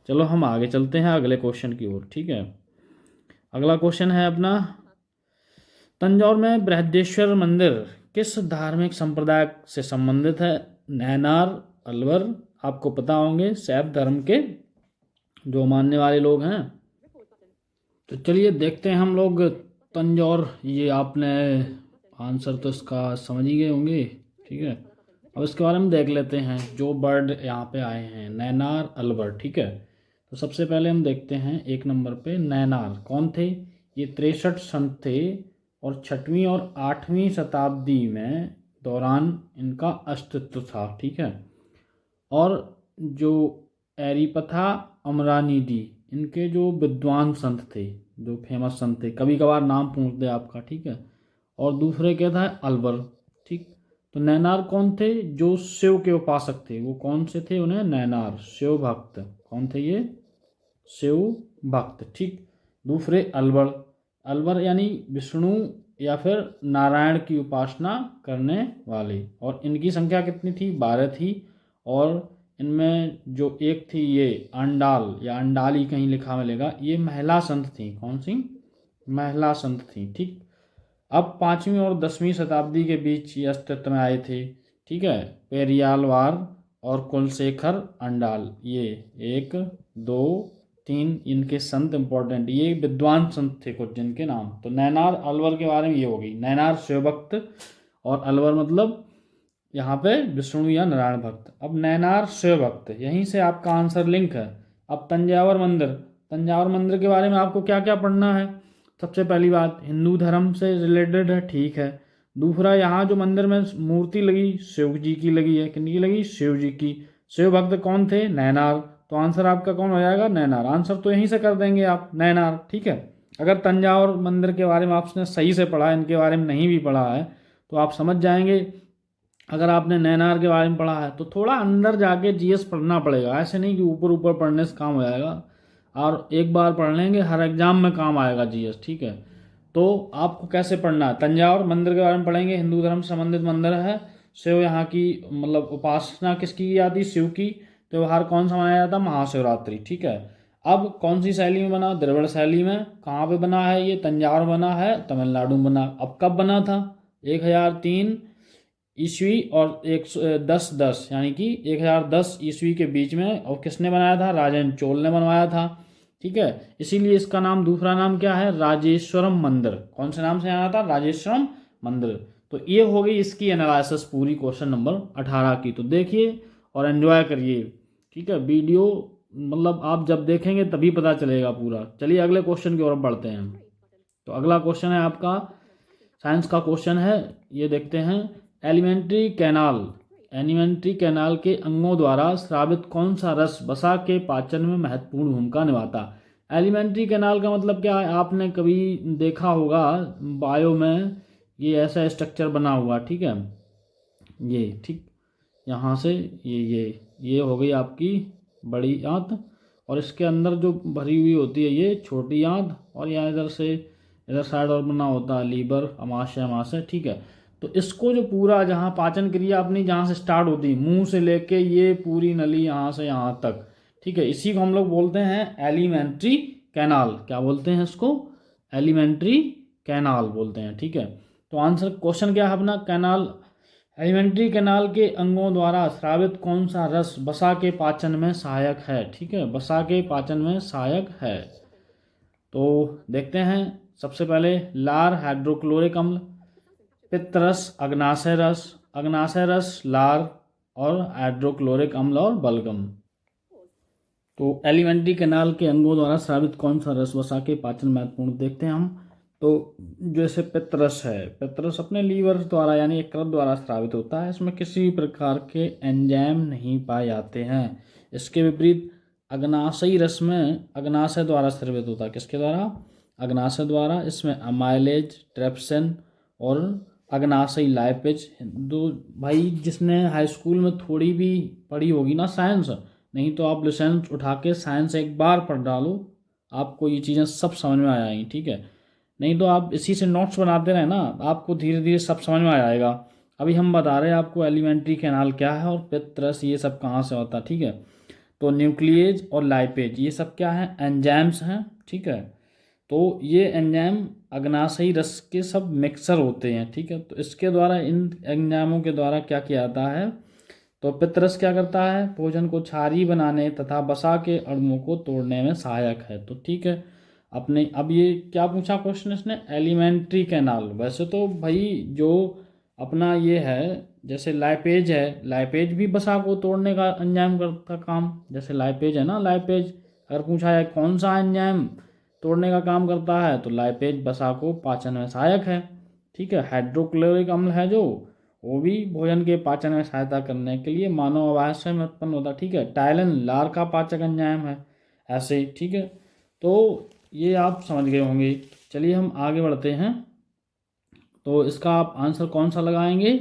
चलो हम आगे चलते हैं अगले क्वेश्चन की ओर, ठीक है। अगला क्वेश्चन है अपना, तंजौर में बृहदेश्वर मंदिर किस धार्मिक संप्रदाय से संबंधित है। नैनार, अलवर, आपको पता होंगे शैव धर्म के जो मानने वाले लोग हैं। तो चलिए देखते हैं हम लोग तंजौर, ये आपने आंसर तो इसका समझ ही गए होंगे, ठीक है। अब इसके बारे में देख लेते हैं, जो बर्ड यहाँ पे आए हैं, नैनार, अलवर, ठीक है। तो सबसे पहले हम देखते हैं 1 नंबर पे नैनार कौन थे। ये 63 संत थे, और 6वीं और 8वीं शताब्दी में दौरान इनका अस्तित्व था, ठीक है। और जो एरिपथा अमरानिडी, इनके जो विद्वान संत थे, जो फेमस संत थे, कभी कभार नाम पूछ दे आपका, ठीक है। और दूसरे क्या था, अलवर, ठीक। तो नैनार कौन थे, जो शिव के उपासक थे, वो कौन से थे, उन्हें नैनार, शिव भक्त, कौन थे ये, शिव भक्त, ठीक। दूसरे अलवर, अलवर यानी विष्णु या फिर नारायण की उपासना करने वाले, और इनकी संख्या कितनी थी, 12 थी। और इनमें जो एक थी ये अंडाल या अंडाली कहीं लिखा मिलेगा, ये महिला संत थी, कौन सी, महिला संत थी, ठीक। अब 5वीं और 10वीं शताब्दी के बीच ये अस्तित्व में आए थे, ठीक है। पेरियालवार और कुलशेखर अंडाल, ये 1 2 3 इनके संत इंपॉर्टेंट, ये विद्वान संत थे कुछ जिनके नाम। तो नैनार अलवर के बारे में ये होगी, नैनार शिवभक्त और अलवर मतलब यहाँ पे विष्णु या नारायण भक्त। अब नैनार शिवभक्त, यहीं से आपका आंसर लिंक है। अब तंजावर मंदिर, तंजावुर मंदिर के बारे में आपको क्या क्या पढ़ना है? सबसे पहली बात, हिंदू धर्म से रिलेटेड है, ठीक है। दूसरा, यहाँ जो मंदिर में मूर्ति लगी शिव जी की लगी है, किनकी लगी? शिव जी की। शिव भक्त कौन थे? नैनार। तो आंसर आपका कौन हो जाएगा? नैनार। आंसर तो यहीं से कर देंगे आप, नैनार, ठीक है। अगर तंजावुर मंदिर के बारे में आपने सही से पढ़ा है, इनके बारे में नहीं भी पढ़ा है, तो आप समझ जाएंगे। अगर आपने नैनार के बारे में पढ़ा है तो थोड़ा अंदर जाके जीएस पढ़ना पड़ेगा, ऐसे नहीं कि ऊपर ऊपर पढ़ने से काम हो जाएगा। और एक बार पढ़ लेंगे, हर एग्जाम में काम आएगा जीएस, ठीक है। तो आपको कैसे पढ़ना है? तंजावुर मंदिर के बारे में पढ़ेंगे, हिंदू धर्म से संबंधित मंदिर है। शिव यहाँ की मतलब उपासना किसकी की जाती? शिव की। त्योहार कौन सा मनाया जाता? महाशिवरात्रि, ठीक है। अब कौन सी शैली में बना? द्रविड़ शैली में। कहाँ पे बना है ये? तंजावुर बना है, तमिलनाडु में बना। अब कब बना था? 1003 ईस्वी और 1010 यानी कि 1010 ईस्वी के बीच में। और किसने बनाया था? राजेंद्र चोल ने बनवाया था, ठीक है। इसीलिए इसका नाम, दूसरा नाम क्या है? राजेश्वरम मंदिर। कौन से नाम से आया था? राजेश्वरम मंदिर। तो ये हो गई इसकी एनालिसिस पूरी क्वेश्चन नंबर 18 की। तो देखिए और एंजॉय करिए, ठीक है। वीडियो मतलब आप जब देखेंगे तभी पता चलेगा पूरा। चलिए अगले क्वेश्चन की ओर बढ़ते हैं। तो अगला क्वेश्चन है आपका साइंस का क्वेश्चन है, ये देखते हैं। एलिमेंट्री कैनाल के अंगों द्वारा स्रावित कौन सा रस वसा के पाचन में महत्वपूर्ण भूमिका निभाता? एलिमेंट्री कैनाल का मतलब क्या है? आपने कभी देखा होगा बायो में, ये ऐसा स्ट्रक्चर बना हुआ, ठीक है। ये ठीक यहाँ से ये हो गई आपकी बड़ी आंत, और इसके अंदर जो भरी हुई होती है ये छोटी आंत, और यहाँ इधर से इधर साइड और बना होता है लीवर, अमाशय, ठीक है। तो इसको जो पूरा, जहाँ पाचन क्रिया अपनी जहाँ से स्टार्ट होती है, मुंह से लेके ये पूरी नली यहाँ से यहाँ तक, ठीक है, इसी को हम लोग बोलते हैं एलिमेंट्री कैनाल। क्या बोलते हैं इसको? एलिमेंट्री कैनाल बोलते हैं, ठीक है। तो आंसर क्वेश्चन क्या है अपना? कैनाल, एलिमेंट्री कैनाल के अंगों द्वारा स्रावित कौन सा रस वसा के पाचन में सहायक है, ठीक है, वसा के पाचन में सहायक है। तो देखते हैं, सबसे पहले लार हाइड्रोक्लोरिक अम्ल, पित्तरस, अग्नाशय रस, लार और हाइड्रोक्लोरिक अम्ल और बलगम। तो एलिमेंट्री कैनाल के अंगों द्वारा स्रावित कौन सा रस वसा के पाचन महत्वपूर्ण, देखते हैं हम। तो जैसे पित्तरस है, पित्तरस अपने लीवर द्वारा यानी यकृत द्वारा स्रावित होता है। इसमें किसी भी प्रकार के एंजाइम नहीं पाए जाते हैं। इसके विपरीत अग्नाशयी रस में अग्नाशय द्वारा स्रावित होता है। किसके द्वारा? अग्नाशय द्वारा। इसमें अमाइलेज, ट्रेप्सिन और अग्नाशयी लाइपेज। दो भाई, जिसने हाई स्कूल में थोड़ी भी पढ़ी होगी ना साइंस, नहीं तो आप लाइसेंस उठा के साइंस एक बार पढ़ डालो, आपको ये चीज़ें सब समझ में आ जाएंगी, ठीक है। नहीं तो आप इसी से नोट्स बनाते रहे ना, आपको धीरे धीरे सब समझ में आ जाएगा। अभी हम बता रहे हैं आपको एलिमेंट्री कैनाल क्या है और पित्तरस ये सब कहाँ से होता है, ठीक है। तो न्यूक्लिएज और लाइपेज ये सब क्या है? एंजाइम्स हैं, ठीक है। तो ये एंजाइम अग्नाशयी रस के सब मिक्सर होते हैं, ठीक है। तो इसके द्वारा, इन एंजाइमों के द्वारा क्या किया जाता है? तो पित्तरस क्या करता है? भोजन को क्षारीय बनाने तथा वसा के अणुओं को तोड़ने में सहायक है। तो ठीक है, अपने अब ये क्या पूछा क्वेश्चन इसने? Alimentary canal. वैसे तो भाई जो अपना ये है, जैसे लाइपेज है, लाइपेज भी वसा को तोड़ने का एंजाइम करता काम। जैसे लाइपेज है ना, लाइपेज अगर पूछा जाए कौन सा एंजाइम तोड़ने का काम करता है, तो लाइपेज वसा को पाचन में सहायक है, ठीक है। हाइड्रोक्लोरिक अम्ल है जो, वो भी भोजन के पाचन में सहायता करने के लिए मानव अवाशय में उत्पन्न होता है, ठीक है। टाइलिन लार का पाचक एंजाइम है, ऐसे ही, ठीक है। तो ये आप समझ गए होंगे। चलिए हम आगे बढ़ते हैं। तो इसका आप आंसर कौन सा लगाएंगे?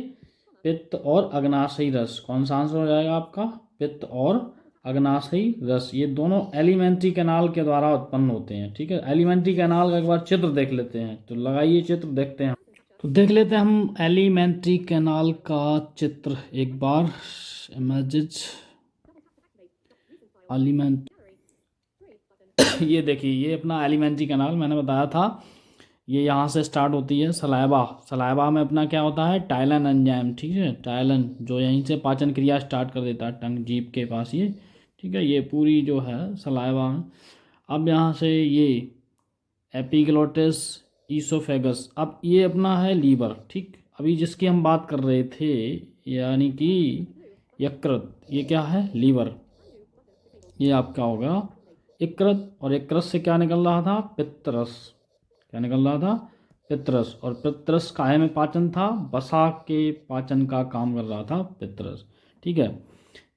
पित्त और अग्नाशयी रस। कौन सा आंसर हो जाएगा आपका? पित्त और अग्नाशयी रस। ये दोनों एलिमेंट्री कैनाल के द्वारा उत्पन्न होते हैं, ठीक है। एलिमेंट्री कैनाल का एक बार चित्र देख लेते हैं, तो लगाइए चित्र, देखते हैं। तो देख लेते हैं हम एलिमेंट्री कैनाल का चित्र एक बार। इमेजेस एलिमेंट ये देखिए, ये अपना एलिमेंट्री कैनाल मैंने बताया था, ये यहाँ से स्टार्ट होती है सलाइवा में अपना क्या होता है? टाइलिन एंजाइम, ठीक है। टाइलिन जो यहीं से पाचन क्रिया स्टार्ट कर देता है, टंग जीभ के पास ये, ठीक है। ये पूरी जो है सलाइवा में। अब यहाँ से ये एपिग्लोटिस, ईसोफेगस, अब ये अपना है लीवर, ठीक। अभी जिसकी हम बात कर रहे थे यानी कि यकृत, ये क्या है? लीवर। ये आपका होगा इकृत, और इकृत से क्या निकल रहा था, पितरस। क्या निकल रहा था, पितरस। और पितरस काहे में पाचन था, वसा के पाचन का काम कर रहा था पितरस। ठीक है।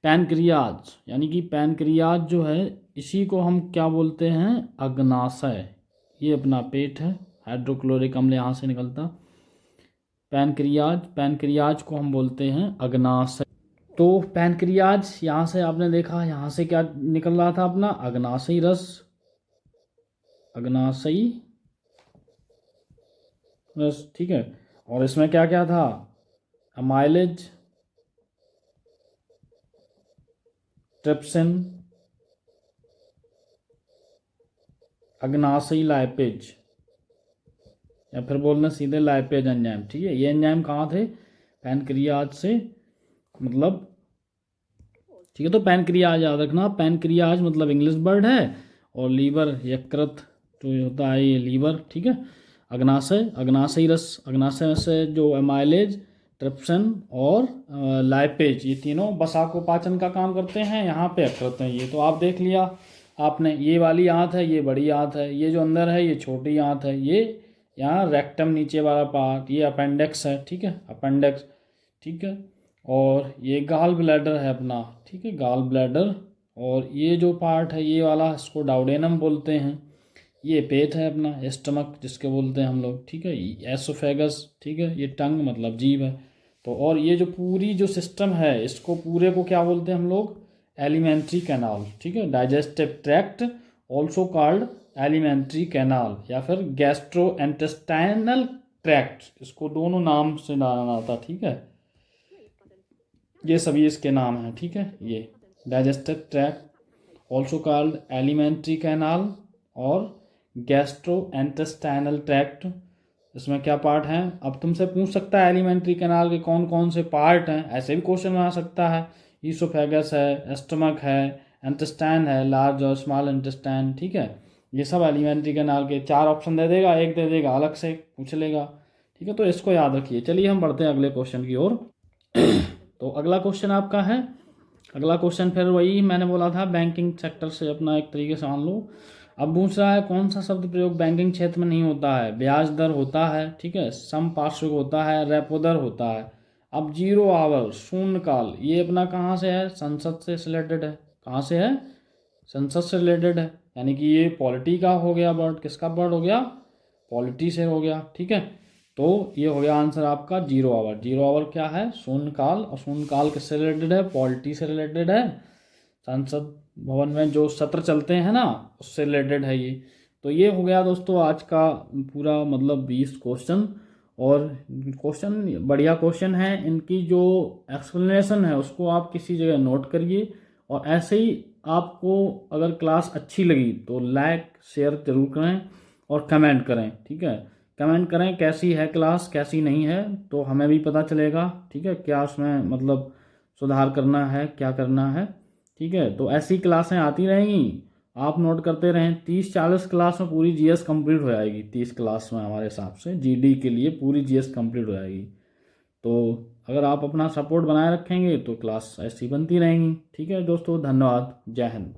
पैनक्रियाज, यानी कि पैनक्रियाज जो है इसी को हम क्या बोलते हैं, अग्नाशय। ये अपना पेट है, हाइड्रोक्लोरिक अम्ल यहाँ से निकलता। पैनक्रियाज, पैनक्रियाज को हम बोलते हैं अग्नाशय। तो पैनक्रियाज यहाँ से आपने देखा, यहाँ से क्या निकल रहा था अपना, अग्नाशयी रस। अग्नाशयी रस, ठीक है। और इसमें क्या क्या था, अमाइलेज, ट्रिप्सिन, अग्नाशयी लाइपेज, या फिर बोलना सीधे लाइपेज एंजाइम। ठीक है, ये एंजाइम कहाँ थे, पैनक्रियाज से, मतलब ठीक है। तो पैनक्रियाज याद रखना, पैनक्रियाज मतलब इंग्लिश वर्ड है, और लीवर, यकृत जो होता है ये लीवर। ठीक है। अग्नाशय, अग्नाशयी रस, अग्नाशय से जो एमाइलेज, ट्रिप्सिन और लाइपेज, ये तीनों वसा को पाचन का काम करते हैं। यहाँ पे यकृत है, ये तो आप देख लिया आपने। ये वाली आंत है, ये बड़ी आंत है, ये जो अंदर है ये छोटी आंत है, ये यहाँ रेक्टम नीचे वाला पार्ट, ये अपेंडिक्स है। ठीक है, अपेंडिक्स। ठीक है। और ये गाल ब्लैडर है अपना। ठीक है, गाल ब्लैडर। और ये जो पार्ट है ये वाला, इसको डाउडेनम बोलते हैं। ये पेट है अपना, स्टमक जिसके बोलते हैं हम लोग। ठीक है, एसोफेगस। ठीक है, ये टंग मतलब जीभ है। तो और ये जो पूरी जो सिस्टम है इसको पूरे को क्या बोलते हैं हम लोग, एलिमेंट्री कैनाल। ठीक है, digestive tract also called alimentary canal, या फिर गैस्ट्रो इंटेस्टाइनल ट्रैक्ट, इसको दोनों नाम से जाना था। ठीक है, ये सभी इसके नाम हैं। ठीक है, ये digestive tract also called alimentary canal और गैस्ट्रो इंटेस्टाइनल ट्रैक्ट। इसमें क्या पार्ट हैं, अब तुमसे पूछ सकता है एलिमेंट्री कैनाल के कौन कौन से पार्ट हैं, ऐसे भी क्वेश्चन आ सकता है। ईसोफेगस है, स्टमक है, इंटेस्टाइन है, लार्ज और स्मॉल इंटेस्टाइन। ठीक है, ये सब एलिमेंट्री कैनाल के 4 ऑप्शन दे देगा, एक दे देगा अलग से पूछ लेगा। ठीक है, तो इसको याद रखिए। चलिए हम बढ़ते हैं अगले क्वेश्चन की ओर। तो अगला क्वेश्चन आपका है, अगला क्वेश्चन फिर वही मैंने बोला था, बैंकिंग सेक्टर से अपना एक तरीके से मान लो। अब पूछ रहा है कौन सा शब्द प्रयोग बैंकिंग क्षेत्र में नहीं होता है, ब्याज दर होता है। ठीक है, समपार्श्विक होता है, रेपो दर होता है। अब 0 आवर, शून्यकाल, ये अपना कहाँ से है, संसद से रिलेटेड है। कहाँ से है, संसद से रिलेटेड है, यानी कि ये पॉलिटी का हो गया वर्ड, किसका वर्ड हो गया, पॉलिटी से हो गया। ठीक है, तो ये हो गया आंसर आपका 0 आवर। 0 आवर क्या है, शून्यकाल, और शून्यकाल किससे रिलेटेड है, पॉलिटी से रिलेटेड है। संसद भवन में जो सत्र चलते हैं ना, उससे रिलेटेड है ये। तो ये हो गया दोस्तों आज का पूरा मतलब 20 क्वेश्चन। और क्वेश्चन बढ़िया क्वेश्चन है, इनकी जो एक्सप्लेनेशन है उसको आप किसी जगह नोट करिए। और ऐसे ही आपको अगर क्लास अच्छी लगी तो लाइक शेयर जरूर करें और कमेंट करें। ठीक है, कमेंट करें कैसी है क्लास, कैसी नहीं है, तो हमें भी पता चलेगा। ठीक है, क्या उसमें मतलब सुधार करना है, क्या करना है। ठीक है, तो ऐसी क्लासें आती रहेंगी, आप नोट करते रहें। 30-40 क्लास में पूरी जीएस कंप्लीट हो जाएगी। 30 क्लास में हमारे हिसाब से जीडी के लिए पूरी जीएस कंप्लीट हो जाएगी। तो अगर आप अपना सपोर्ट बनाए रखेंगे तो क्लास ऐसी बनती रहेंगी। ठीक है दोस्तों, धन्यवाद, जय हिंद।